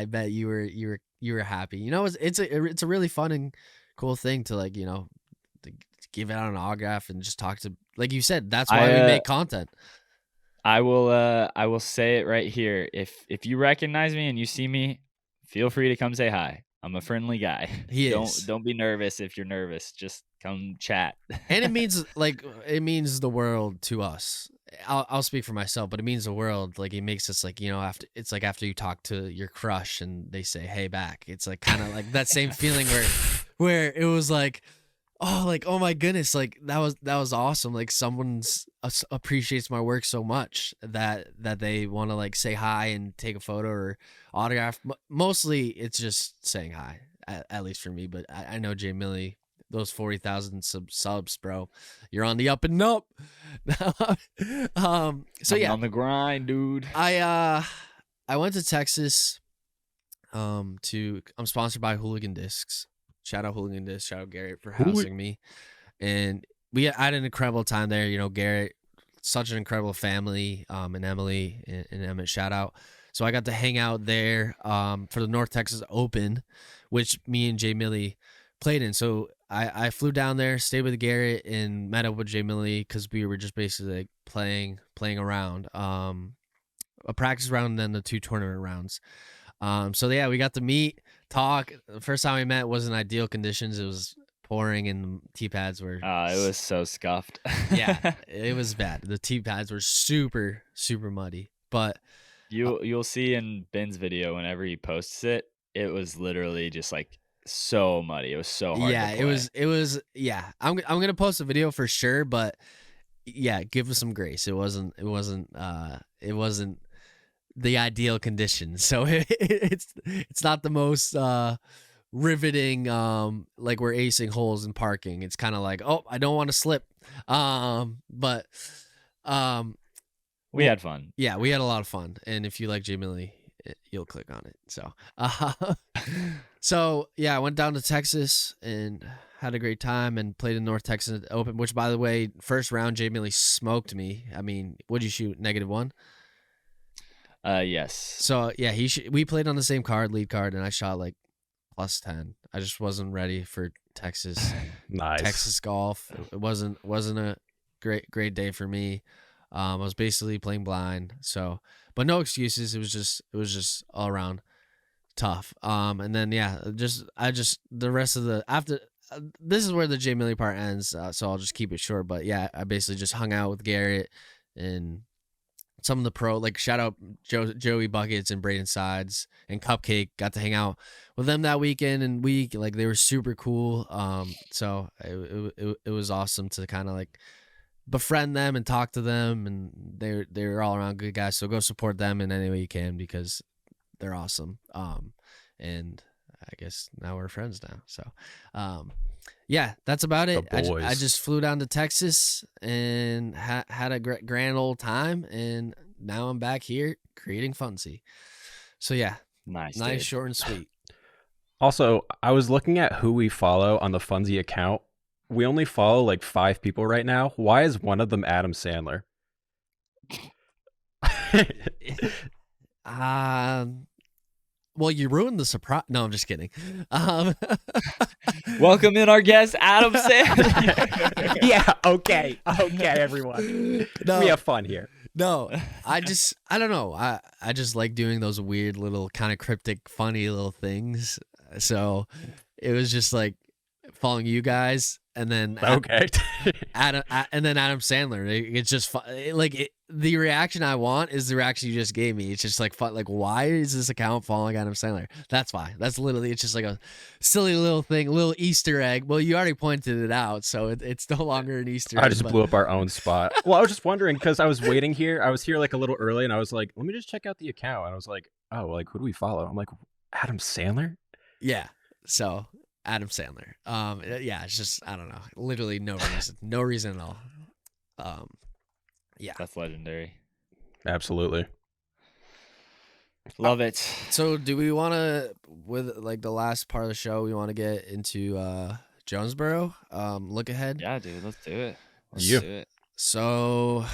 bet you were happy. You know, it's a really fun and cool thing to, like, you know, to give out an autograph and just talk to, like you said, that's why we make content. I will say it right here. If you recognize me and you see me, feel free to come say hi. I'm a friendly guy. Don't be nervous if you're nervous. Just come chat. And it means the world to us. I'll speak for myself, but it means the world. Like, it makes us, like, you know, after you talk to your crush and they say hey back. It's like kind of like that same feeling where it was like, oh, like, oh my goodness, like that was awesome. Like, someone's appreciates my work so much that they want to, like, say hi and take a photo or autograph. Mostly it's just saying hi, at least for me. But I know Jay Millie, those 40,000 subs, bro, you're on the up and up. So yeah, on the grind, dude. I went to Texas. I'm sponsored by Hooligan Discs. Shout out Hooligan Discs. Shout out Garrett for housing me. And I had an incredible time there. You know, Garrett, such an incredible family, and Emily and Emmett, shout out. So I got to hang out there for the North Texas Open, which me and Jay Millie played in. So I flew down there, stayed with Garrett, and met up with Jay Millie because we were just basically, like, playing around. A practice round and then the 2 tournament rounds. So yeah, we got to meet, talk. The first time we met wasn't ideal conditions. It was pouring and the tee pads were. It was so scuffed. Yeah, it was bad. The tee pads were super, super muddy. But you'll see in Ben's video whenever he posts it, it was literally just like so muddy. It was so hard. Yeah, to play. it was. Yeah, I'm gonna post a video for sure. But yeah, give us some grace. It wasn't the ideal conditions. So it's not the most riveting, like, we're acing holes in parking. It's kind of like, oh, I don't want to slip. But we had fun. Yeah, we had a lot of fun. And if you like Jay Millie, you'll click on it. So so yeah, I went down to Texas and had a great time and played in North Texas Open, which, by the way, first round Jay Millie smoked me. I mean, what'd you shoot? -1? Yes. So yeah, we played on the same lead card, and I shot like +10. I just wasn't ready for Texas. Nice. Texas golf. It wasn't a great day for me. I was basically playing blind. So, but no excuses. It was just all around tough. And then yeah, the rest of the after. This is where the Jay Millie part ends. So I'll just keep it short. But yeah, I basically just hung out with Garrett and some of the pro, like, shout out Joey Buckets and Braden Sides and Cupcake. Got to hang out with them that weekend and week. Like, they were super cool. So it was awesome to kind of, like, befriend them and talk to them, and they're all around good guys. So go support them in any way you can because they're awesome. And I guess now we're friends now. So, yeah, that's about it. I just flew down to Texas and had a grand old time, and now I'm back here creating Funsie. So yeah, nice, short and sweet. Also, I was looking at who we follow on the Funsie account. We only follow like 5 people right now. Why is one of them Adam Sandler? Well, you ruined the surprise. No, I'm just kidding. Welcome in our guest, Adam Sandler. Yeah, okay, everyone. No, we have fun here. No, I don't know. I just like doing those weird little kind of cryptic, funny little things. So it was just like following you guys, and then Adam Sandler. It's just fun. The reaction I want is the reaction you just gave me. It's just like fun. Like, why is this account following Adam Sandler? That's why. That's literally. It's just like a silly little thing, little Easter egg. Well, you already pointed it out, so it's no longer an Easter egg. I just blew up our own spot. Well, I was just wondering because I was waiting here. I was here like a little early, and I was like, let me just check out the account. And I was like, oh, like who do we follow? I'm like, Adam Sandler? Yeah. So Adam Sandler. Yeah, it's just, I don't know, literally no reason at all. Yeah. That's legendary. Absolutely. Love it. So do we want to, with like the last part of the show, we want to get into Jonesboro? Look ahead. Yeah, dude, let's do it. Let's do it. So,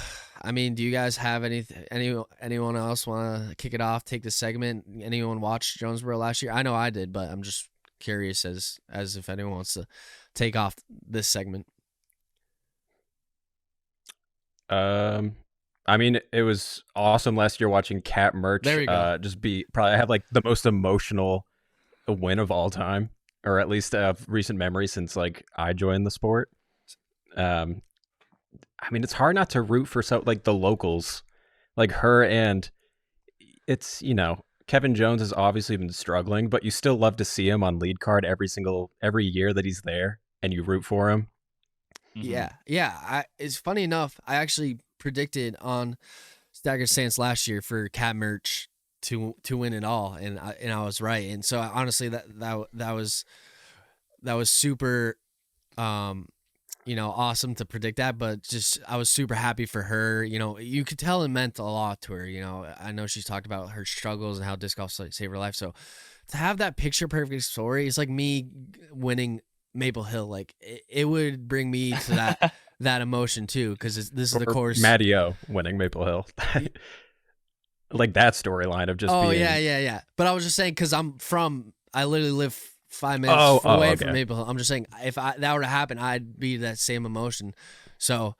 I mean, do you guys have anyone else want to kick it off? Take the segment. Anyone watch Jonesboro last year? I know I did, but I'm just curious as if anyone wants to take off this segment. I mean, it was awesome last year watching Cat Merch. There you go. Just probably have like the most emotional win of all time, or at least recent memory since like I joined the sport. I mean, it's hard not to root for like the locals, like her, and it's, you know, Kevin Jones has obviously been struggling, but you still love to see him on lead card every year that he's there, and you root for him. Mm-hmm. Yeah. It's funny enough, I actually predicted on Staggered Stance last year for Cat Merch to win it all, and I was right. And so honestly, that was super, awesome to predict that. But just I was super happy for her. You know, you could tell it meant a lot to her. You know, I know she's talked about her struggles and how disc golf saved her life. So to have that picture perfect story, it's like me winning Maple Hill. Like it would bring me to that emotion too, because this is the course. Matty O winning Maple Hill. Like that storyline of just being... yeah. But I was just saying, because I literally live 5 minutes away from Maple Hill. I'm just saying, if that were to happen, I'd be that same emotion. So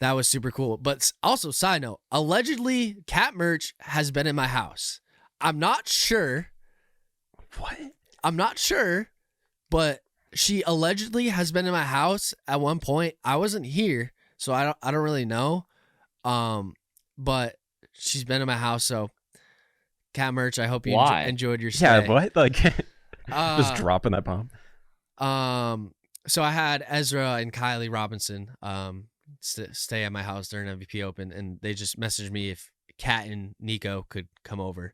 that was super cool. But also, side note, allegedly, Cat Merch has been in my house. I'm not sure. What? I'm not sure, but she allegedly has been in my house at one point. I wasn't here, so I don't really know. But she's been in my house, so Cat Merch, I hope you enjoyed your stay. Yeah, what? Like just dropping that bomb. So I had Ezra and Kylie Robinson stay at my house during MVP Open, and they just messaged me if Kat and Nico could come over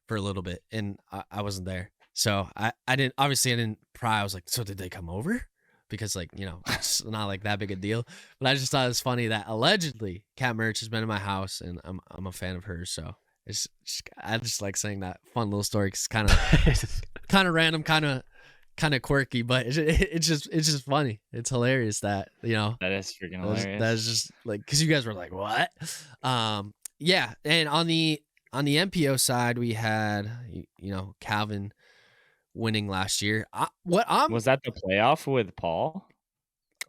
for a little bit, and I wasn't there. So I didn't pry. I was like, so did they come over? Because, like, you know, it's not like that big a deal. But I just thought it was funny that allegedly Cat Merch has been in my house, and I'm a fan of hers. So I just like saying that fun little story. Cause kind of random, kind of quirky, but it's just funny. It's hilarious that, you know, that is freaking hilarious. That is just like, because you guys were like, what? Yeah. And on the MPO side, we had, you know, Calvin winning last year. Was that the playoff with Paul?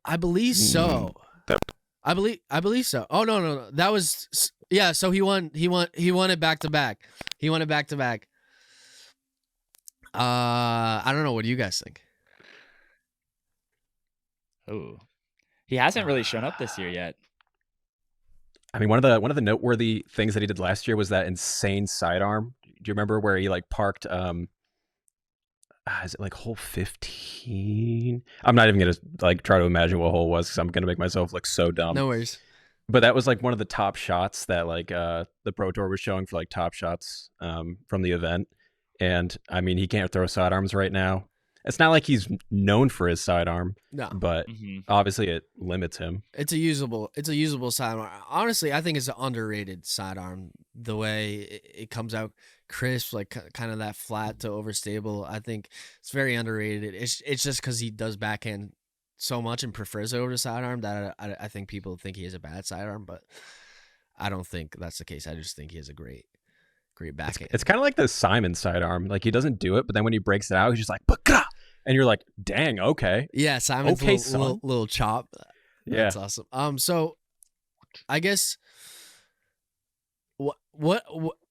I believe so. I believe so. Oh no. That was, yeah, so he won it back to back. He won it back to back. I don't know, what do you guys think? Oh. He hasn't really shown up this year yet. I mean, one of the noteworthy things that he did last year was that insane sidearm. Do you remember where he like parked is it like hole 15? I'm not even gonna like try to imagine what hole it was, because I'm gonna make myself look so dumb. No worries. But that was like one of the top shots that like the Pro Tour was showing for like top shots from the event. And I mean, he can't throw sidearms right now. It's not like he's known for his sidearm, no, but obviously it limits him. It's a usable sidearm. Honestly, I think it's an underrated sidearm. The way it comes out crisp, like kind of that flat to overstable. I think it's very underrated. It's just because he does backhand so much and prefers it over the sidearm that I think people think he has a bad sidearm, but I don't think that's the case. I just think he has a great backhand. It's kind of like the Simon sidearm. Like, he doesn't do it, but then when he breaks it out, he's just like, "Baka!" And you're like, dang, okay. Yeah, Simon's little chop. Yeah. That's awesome. So I guess what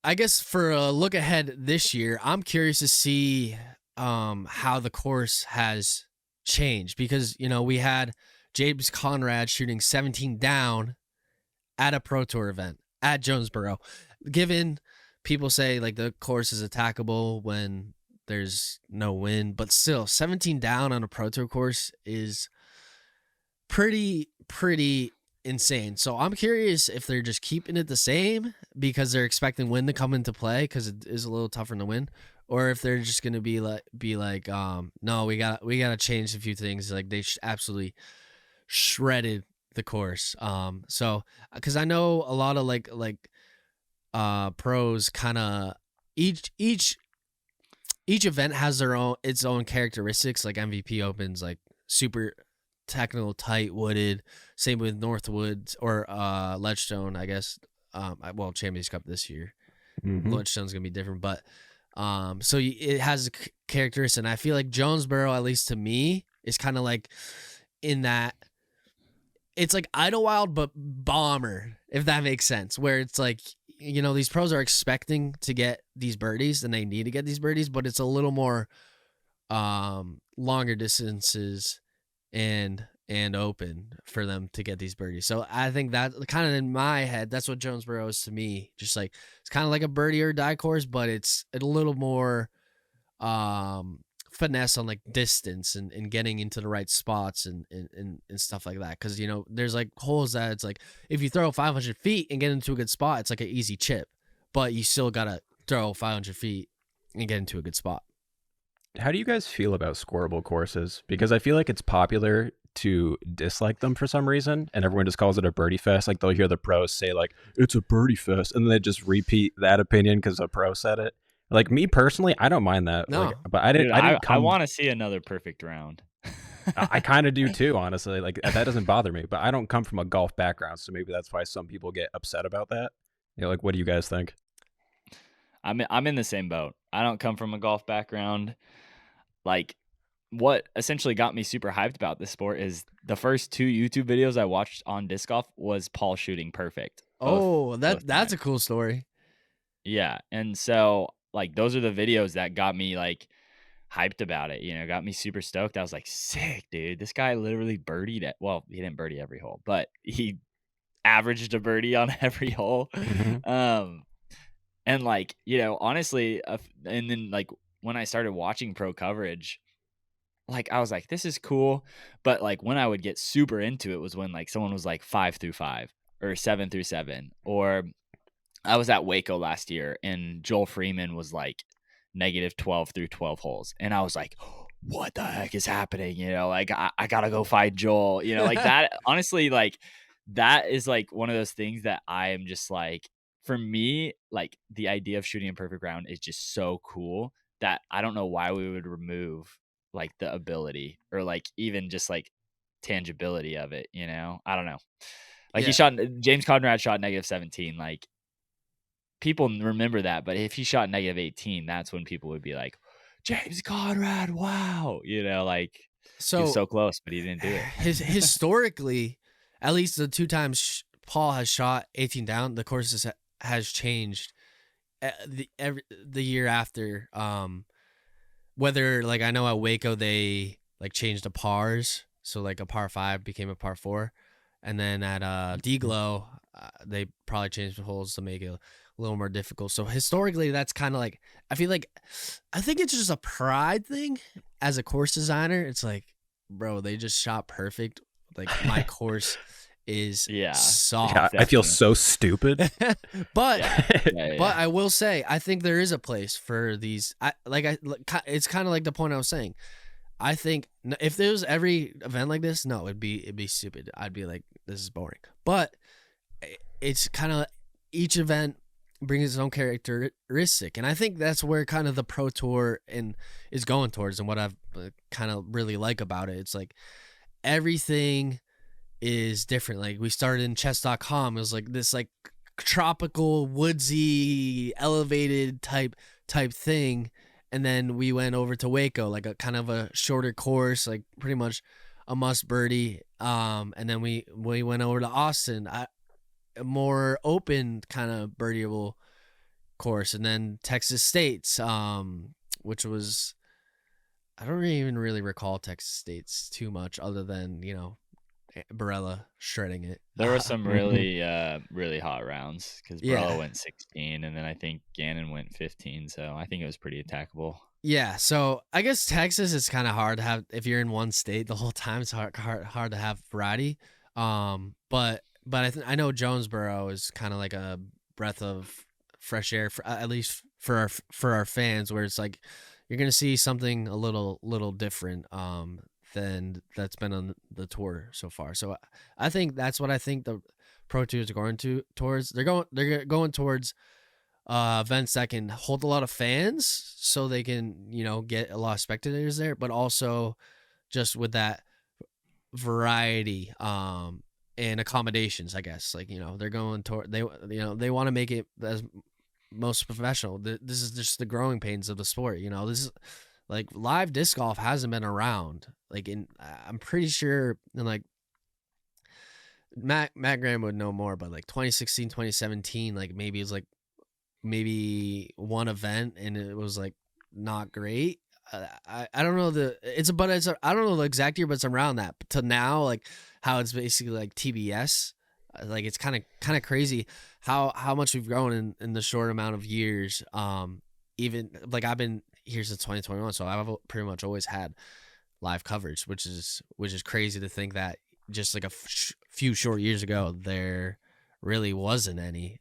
I guess for a look ahead this year, I'm curious to see how the course has changed, because, you know, we had James Conrad shooting 17 down at a Pro Tour event at Jonesboro. Given people say like the course is attackable when there's no wind, but still 17 down on a Pro Tour course is pretty insane. So I'm curious if they're just keeping it the same because they're expecting wind to come into play because it is a little tougher to win, or if they're just gonna be like, no, we gotta change a few things. Like they absolutely shredded the course. So because I know a lot of like pros kind of each event has its own characteristics. Like MVP Opens, like super technical, tight, wooded. Same with Northwoods or Ledgestone, I guess. Well, Champions Cup this year. Ledgestone's gonna be different, but so it has a characteristic. And I feel like Jonesboro, at least to me, is kind of like in that. It's like Idlewild, but bomber, if that makes sense. Where it's like, you know, these pros are expecting to get these birdies and they need to get these birdies, but it's a little more longer distances and open for them to get these birdies. So I think that kind of in my head, that's what Jonesboro is to me. Just like it's kind of like a birdie or die course, but it's a little more finesse on like distance and getting into the right spots and stuff like that. Because, you know, there's like holes that it's like if you throw 500 feet and get into a good spot, it's like an easy chip, but you still gotta throw 500 feet and get into a good spot. How do you guys feel about scoreable courses? Because I feel like it's popular to dislike them for some reason, and everyone just calls it a birdie fest. Like they'll hear the pros say like it's a birdie fest, and then they just repeat that opinion because a pro said it. Like me personally, I don't mind that. No, like, but I want to see another perfect round. I kind of do too, honestly. Like that doesn't bother me, but I don't come from a golf background, so maybe that's why some people get upset about that. You know, like what do you guys think? I'm in the same boat. I don't come from a golf background. Like what essentially got me super hyped about this sport is the first 2 YouTube videos I watched on disc golf was Paul shooting perfect. That's a cool story. Yeah, and so like those are the videos that got me like hyped about it, you know, got me super stoked. I was like, sick, dude. This guy literally birdied it. Well, he didn't birdie every hole, but he averaged a birdie on every hole. And like, you know, honestly, and then like when I started watching pro coverage, like I was like, this is cool. But like when I would get super into it was when like someone was like 5 through 5 or 7 through 7, or I was at Waco last year and Joel Freeman was like -12 through 12 holes. And I was like, what the heck is happening? You know, like I gotta go fight Joel, you know, like that. Honestly, like that is like one of those things that I am just like, for me, like the idea of shooting a perfect round is just so cool that I don't know why we would remove like the ability or like even just like tangibility of it, you know? I don't know. Like James Conrad shot -17. Like people remember that, but if he shot -18, that's when people would be like, James Conrad, wow, you know, like he was so close, but he didn't do it. Historically, at least the 2 times Paul has shot 18 down, the course has changed the year after. Whether like I know at Waco they like changed the pars, so like a par 5 became a par 4, and then at Deglow they probably changed the holes to make it a little more difficult. So historically, that's kind of like I think it's just a pride thing as a course designer. It's like, bro, they just shot perfect. Like my course is soft. Yeah, I feel so stupid. But I will say I think there is a place for these. It's kind of like the point I was saying. I think if there was every event like this, no, it'd be stupid. I'd be like, this is boring. But it's kind of each event brings its own characteristic, and I think that's where kind of the pro tour is going towards, and what I've kind of really like about it. It's like everything is different. Like we started in chess.com. It was like this like tropical, woodsy, elevated type thing. And then we went over to Waco, like a kind of a shorter course, like pretty much a must birdie. And then we went over to Austin, a more open kind of birdieable course. And then Texas State's, which was, I don't even really recall Texas State's too much other than, you know, Barella shredding it. There were some really hot rounds because Barella went 16 and then I think Gannon went 15, so I think it was pretty attackable. Yeah, so I guess Texas is kind of hard to have if you're in one state the whole time. It's hard to have variety. But but I know Jonesboro is kind of like a breath of fresh air, at least for our fans, where it's like you're gonna see something a little different than that's been on the tour so far. So I think that's what I think the Pro Tour is going towards. They're going towards events that can hold a lot of fans, so they can get a lot of spectators there, but also just with that variety and accommodations, I guess. Like they're going toward they want to make it as most professional. This is just the growing pains of the sport. This is like live disc golf hasn't been around. Like I'm pretty sure in like Matt Graham would know more, but like 2016, 2017, like maybe it's like maybe one event and it was like not great. I don't know I don't know the exact year, but it's around that. But to now, like how it's basically like TBS, like it's kind of crazy how much we've grown in the short amount of years. Even like I've been here since 2021, so I've pretty much always had live coverage, which is crazy to think that just like a few short years ago there really wasn't any.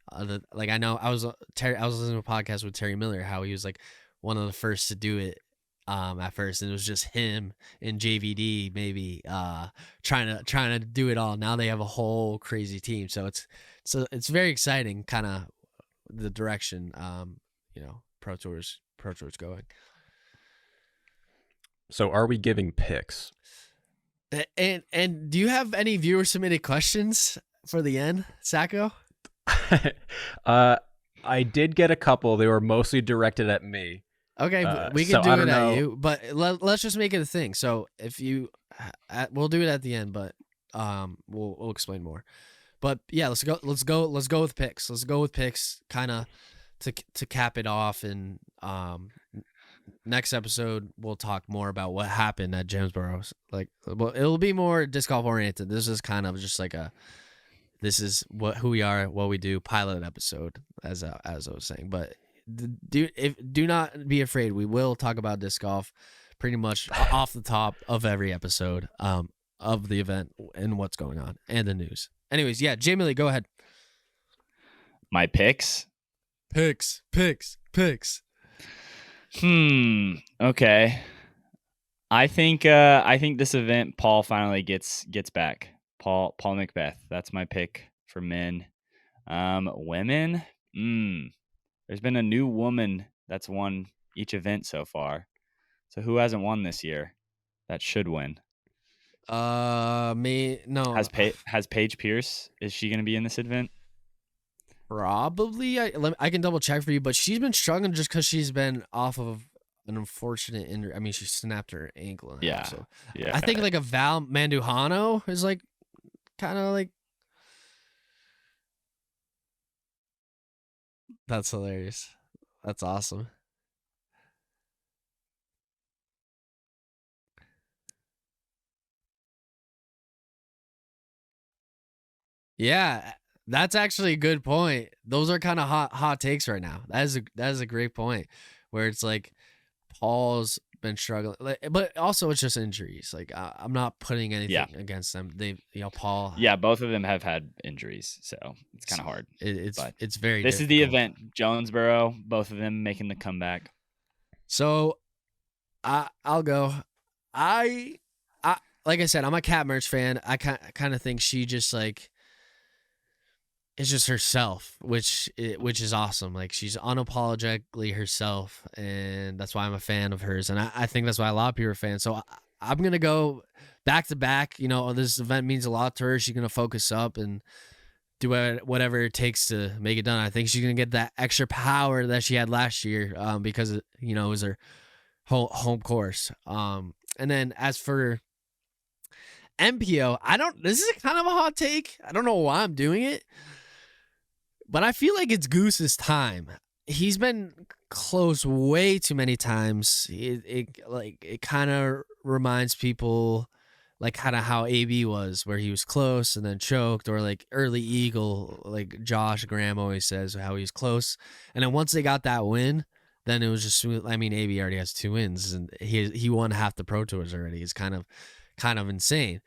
Like I know I was listening to a podcast with Terry Miller, how he was like one of the first to do it at first, and it was just him and JVD maybe trying to do it all. Now they have a whole crazy team, so it's very exciting, kind of the direction Pro Tour's going. So are we giving picks? And do you have any viewer submitted questions for the end, Sajko? I did get a couple. They were mostly directed at me. Okay, we can do it at you, but let's just make it a thing. So if you, we'll do it at the end, but we'll explain more. But yeah, let's go with picks. Let's go with picks, kind of to cap it off. And next episode we'll talk more about what happened at Jonesboro. Like, well, it'll be more disc golf oriented. This is kind of just like this is who we are, what we do, pilot episode, as I was saying. But do not be afraid. We will talk about disc golf pretty much off the top of every episode of the event and what's going on and the news. Anyways, yeah, Jamie Lee, go ahead. My picks. Okay. I think this event, Paul finally gets back. Paul Macbeth. That's my pick for men. Women. There's been a new woman that's won each event so far. So who hasn't won this year that should win? Me, no. Has Paige Pierce? Is she going to be in this event? Probably. I can double check for you, but she's been struggling just because she's been off of an unfortunate injury. I mean, she snapped her ankle. Yeah. So Yeah. I think like a Val Mandujano is like kind of like. That's hilarious. That's awesome. Yeah, that's actually a good point. Those are kind of hot takes right now. That is a great point, where it's like Paul's been struggling, but also it's just injuries. Like I'm not putting anything against them. Paul. Yeah, both of them have had injuries, so it's kind of hard. It's very. This is the event, Jonesboro. Both of them making the comeback. So, I'll go. I like I said, I'm a Cat Merch fan. I kind of think she just like. It's just herself, which is awesome. Like she's unapologetically herself, and that's why I'm a fan of hers. And I think that's why a lot of people are fans. So I'm gonna go back to back. This event means a lot to her. She's gonna focus up and do whatever it takes to make it done. I think she's gonna get that extra power that she had last year, because it was her home course. And then as for MPO, this is kind of a hot take. I don't know why I'm doing it. But I feel like it's Goose's time. He's been close way too many times. It kind of reminds people like kind of how AB was, where he was close and then choked, or like early Eagle, like Josh Graham always says how he's close. And then once they got that win, then it was just smooth. I mean, AB already has 2 wins, and he won half the Pro Tours already. He's kind of kind of insane.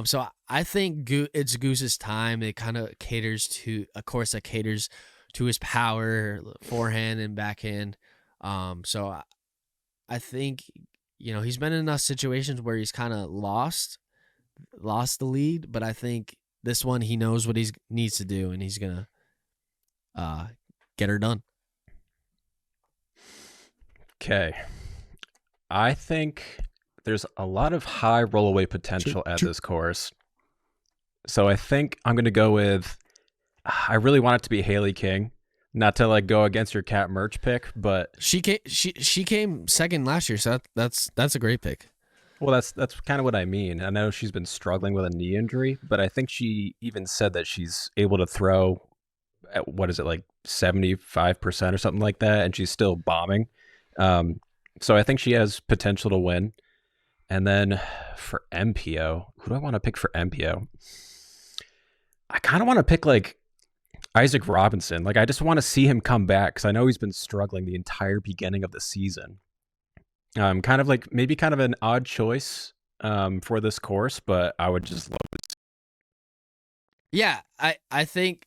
So I think it's Goose's time. It kind of caters to, of course, that caters to his power, forehand and backhand. So I think, he's been in enough situations where he's kind of lost the lead, but I think this one he knows what he needs to do, and he's gonna get her done. Okay, I think there's a lot of high rollaway potential at this course, so I think I'm gonna go with. I really want it to be Haley King, not to like go against your Cat Merch pick, but she came second last year, so that's a great pick. Well, that's kind of what I mean. I know she's been struggling with a knee injury, but I think she even said that she's able to throw at, what is it, like 75% or something like that, and she's still bombing. So I think she has potential to win. And then for MPO, who do I want to pick for MPO? I kind of want to pick like Isaac Robinson. Like I just want to see him come back because I know he's been struggling the entire beginning of the season. Kind of like maybe kind of an odd choice for this course, but I would just love it. Yeah, I think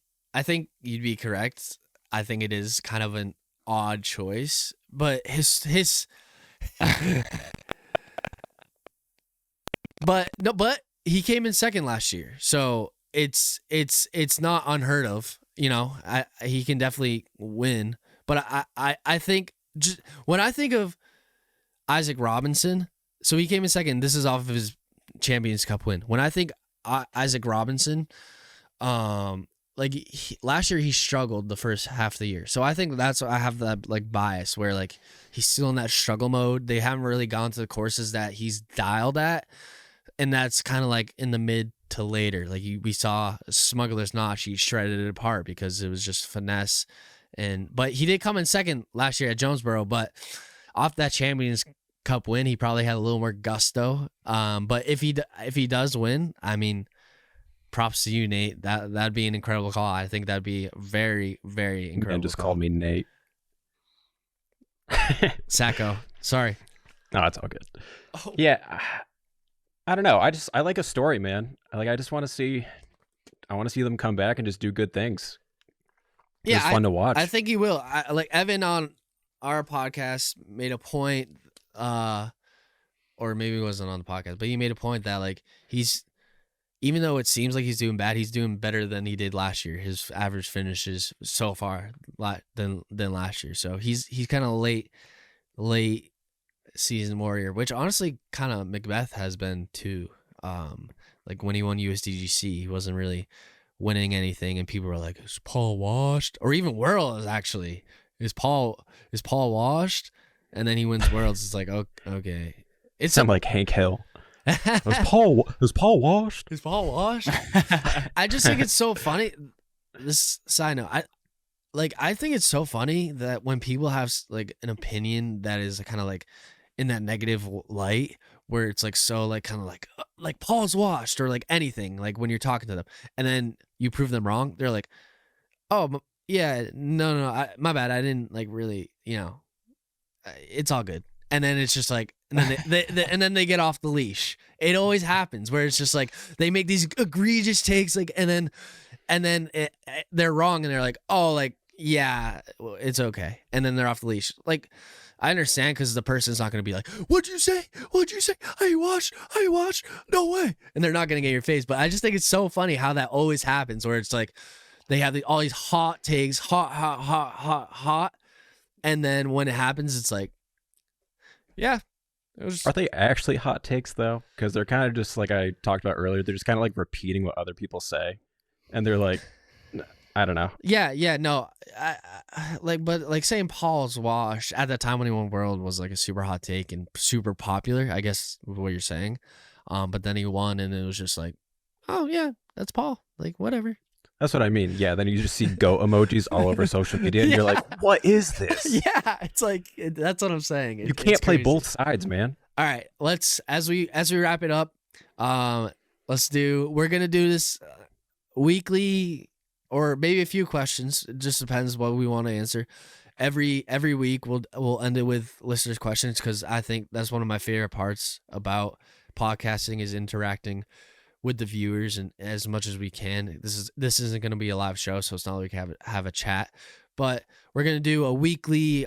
you'd be correct. I think it is kind of an odd choice, but his but he came in second last year, so it's not unheard of. He can definitely win, but I think just when I think of Isaac Robinson, so he came in second. This is off of his Champions Cup win. When I think Isaac Robinson, last year he struggled the first half of the year. So I think that's I have that like bias where like he's still in that struggle mode. They haven't really gone to the courses that he's dialed at, and that's kind of like in the mid to later. Like we saw Smuggler's Notch, he shredded it apart because it was just finesse. But he did come in second last year at Jonesboro, but off that Champions Cup win, he probably had a little more gusto. But if he does win, I mean, props to you, Nate. That'd be an incredible call. I think that'd be very, very incredible. And just call me Nate. Sajko. Sorry. No, it's all good. Oh. Yeah, I don't know. I like a story, man. I just want to see. I want to see them come back and just do good things. It's fun to watch. I think he will. Like Evan on our podcast made a point, or maybe it wasn't on the podcast, but he made a point that like even though it seems like he's doing bad, he's doing better than he did last year. His average finishes so far than last year. So he's kind of late season warrior, which honestly kind of Macbeth has been too. Like when he won USDGC, he wasn't really winning anything, and people were like, "Is Paul washed?" Or even Worlds actually. Is Paul washed? And then he wins Worlds. It's like, okay. It's like Hank Hill. Was Paul washed? Is Paul washed? I just think it's so funny. This side note, I think it's so funny that when people have like an opinion that is kind of like in that negative light, where it's like so like kind of like Paul's washed or like anything, like when you're talking to them, and then you prove them wrong, they're like, oh yeah, no, my bad, I didn't like really, it's all good. And then it's just like, and then and then they get off the leash. It always happens where it's just like they make these egregious takes, like, and then they're wrong, and they're like, oh, like yeah, it's okay, and then they're off the leash. Like I understand because the person's not going to be like, what'd you say? I watched. No way. And they're not going to get your face. But I just think it's so funny how that always happens, where it's like they have all these hot takes, hot. And then when it happens, it's like, yeah. Are they actually hot takes though? Because they're kind of just like I talked about earlier. They're just kind of like repeating what other people say, and they're like, I don't know. Yeah, no, but saying Paul's washed at that time when he won World was like a super hot take and super popular, I guess what you're saying. But then he won, and it was just like, oh yeah, that's Paul. Like whatever. That's what I mean. Yeah, then you just see goat emojis all over social media, and you're like, what is this? Yeah, it's like that's what I'm saying. You can't play both sides, man. All right, let's as we wrap it up, we're gonna do this weekly, or maybe a few questions. It just depends what we want to answer. Every week we'll end it with listeners' questions, because I think that's one of my favorite parts about podcasting is interacting with the viewers and as much as we can. This isn't going to be a live show, so it's not like we can have a chat, but we're going to do a weekly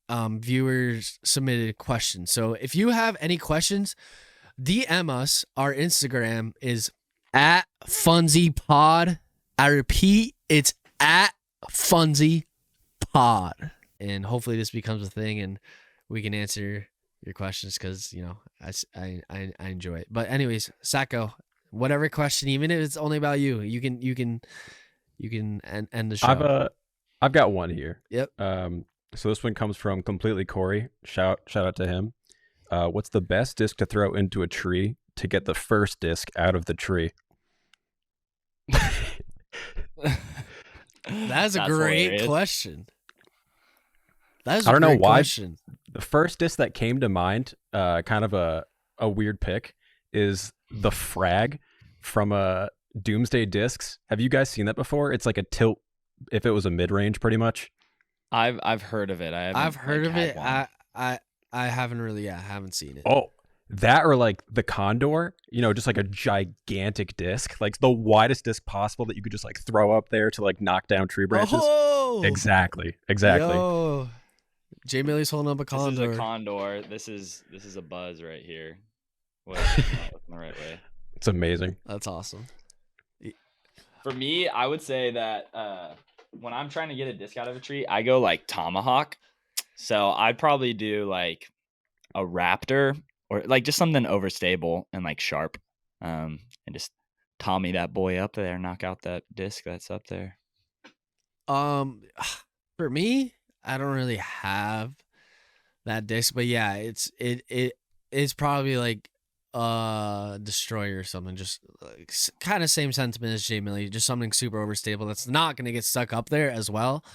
viewers submitted questions. So if you have any questions, DM us. Our Instagram is at FunsiePod. I repeat, it's at FunsiePod. And hopefully this becomes a thing and we can answer your questions because, I enjoy it. But anyways, Sajko, whatever question, even if it's only about you, you can end the show. I've got one here. Yep. So this one comes from Completely Corey. Shout out to him. What's the best disc to throw into a tree to get the first disc out of the tree? That's a great hilarious question. I don't know why. The first disc that came to mind, kind of a weird pick, is the frag from Doomsday Discs. Have you guys seen that before? It's like a tilt if it was a mid-range, pretty much. I've heard of it. I've heard of it. I haven't really. I haven't seen it. Oh, that or like the Condor. Just like a gigantic disc, like the widest disc possible that you could just like throw up there to like knock down tree branches. Oh! Exactly. Yo. Jay Millie's holding up a Condor. This is a Condor. This is a Buzz right here. What? Not looking the right way. It's amazing. That's awesome. For me, I would say that when I'm trying to get a disc out of a tree, I go like tomahawk. So I'd probably do like a Raptor or like just something overstable and like sharp, and just Tommy that boy up there, knock out that disc that's up there. For me, I don't really have that disc, but yeah, it's probably like Destroyer or something, just like, kind of same sentiment as Jay Millie, just something super overstable that's not gonna get stuck up there as well.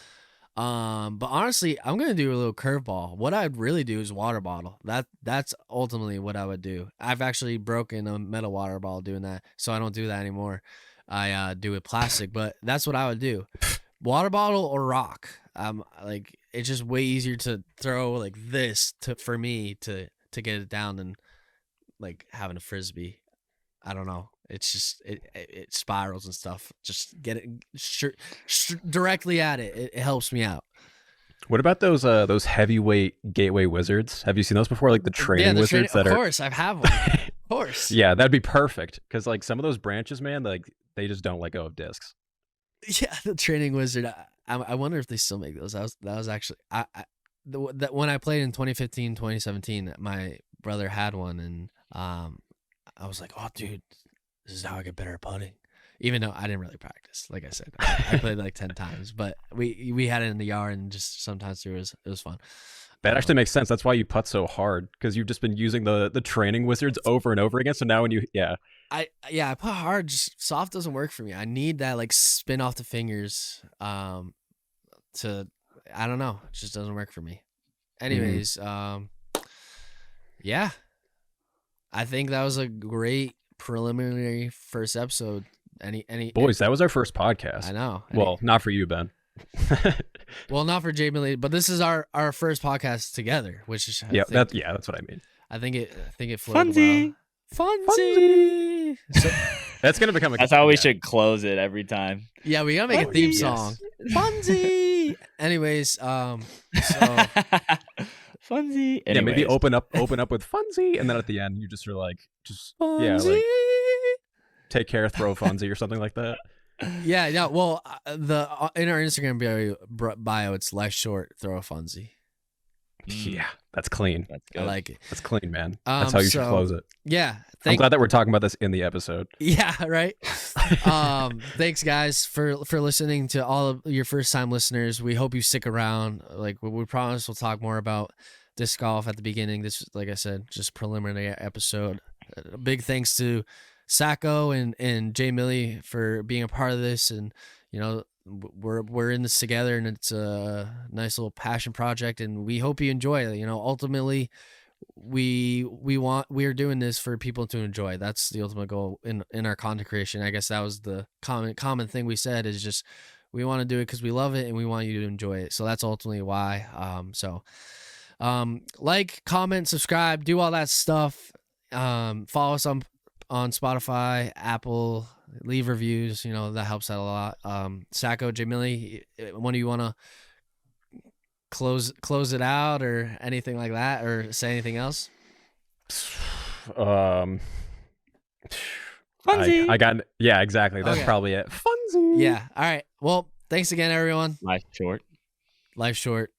But honestly, I'm gonna do a little curveball. What I'd really do is water bottle. That's ultimately what I would do. I've actually broken a metal water bottle doing that, so I don't do that anymore. I do it plastic, but that's what I would do. Water bottle or rock. Like it's just way easier to throw like this for me to get it down than like having a frisbee. I don't know. It's just it spirals and stuff. Just get it directly at it. It helps me out. What about those heavyweight gateway wizards? Have you seen those before? Like the training wizards Of course, I've had one. Of course. Yeah, that'd be perfect because like some of those branches, man, like they just don't let go of discs. Yeah, the training wizard. I wonder if they still make those. That was actually when I played in 2015, 2017. My brother had one, and I was like, oh, dude, this is how I get better at putting. Even though I didn't really practice, like I said, I played like 10 times, but we had it in the yard, and just sometimes it was fun. That actually makes sense. That's why you putt so hard, because you've just been using the training wizards over and over again. So now when I putt hard. Just soft doesn't work for me. I need that like spin off the fingers. I don't know. It just doesn't work for me. Anyways, yeah, I think that was a great preliminary first episode. Any boys, that was our first podcast. I know. Well, not for you, Ben. Well, not for Jay Millie, but this is our first podcast together, which is that's what I mean. I think it flowed Funsie. Well. Funsie. So, that's gonna become. That's how we should close it every time. Yeah, we gotta make a theme song. Funsie. Anyways, so Funsie. Yeah, maybe open up with Funsie, and then at the end you just are like, Funsie. Take care, throw Funsie or something like that. Yeah, no. Well, in our Instagram bio, it's life short, throw a Funsie. Yeah, that's clean. That's good. I like it. That's clean, man. That's how you should close it. Yeah. I'm glad that we're talking about this in the episode. Yeah, right. Thanks, guys, for listening to all of your first time listeners. We hope you stick around. Like we promise, we'll talk more about disc golf at the beginning. This, like I said, just preliminary episode. Big thanks to Sajko and Jay Millie for being a part of this, and we're in this together, and it's a nice little passion project, and we hope you enjoy it. Ultimately, we are doing this for people to enjoy. That's the ultimate goal in our content creation. I guess that was the common thing we said, is just we want to do it because we love it and we want you to enjoy it. So that's ultimately why. So Like, comment, subscribe, do all that stuff. Follow us on Spotify, Apple, leave reviews. You know, that helps out a lot. Sajko, Jamili, when do you want to close it out or anything like that, or say anything else? Funsie. I got, yeah, exactly. That's probably it. Funsie. Yeah. All right. Well, thanks again, everyone. Life's short. Life's short.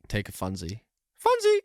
Take a Funsie. Funsie.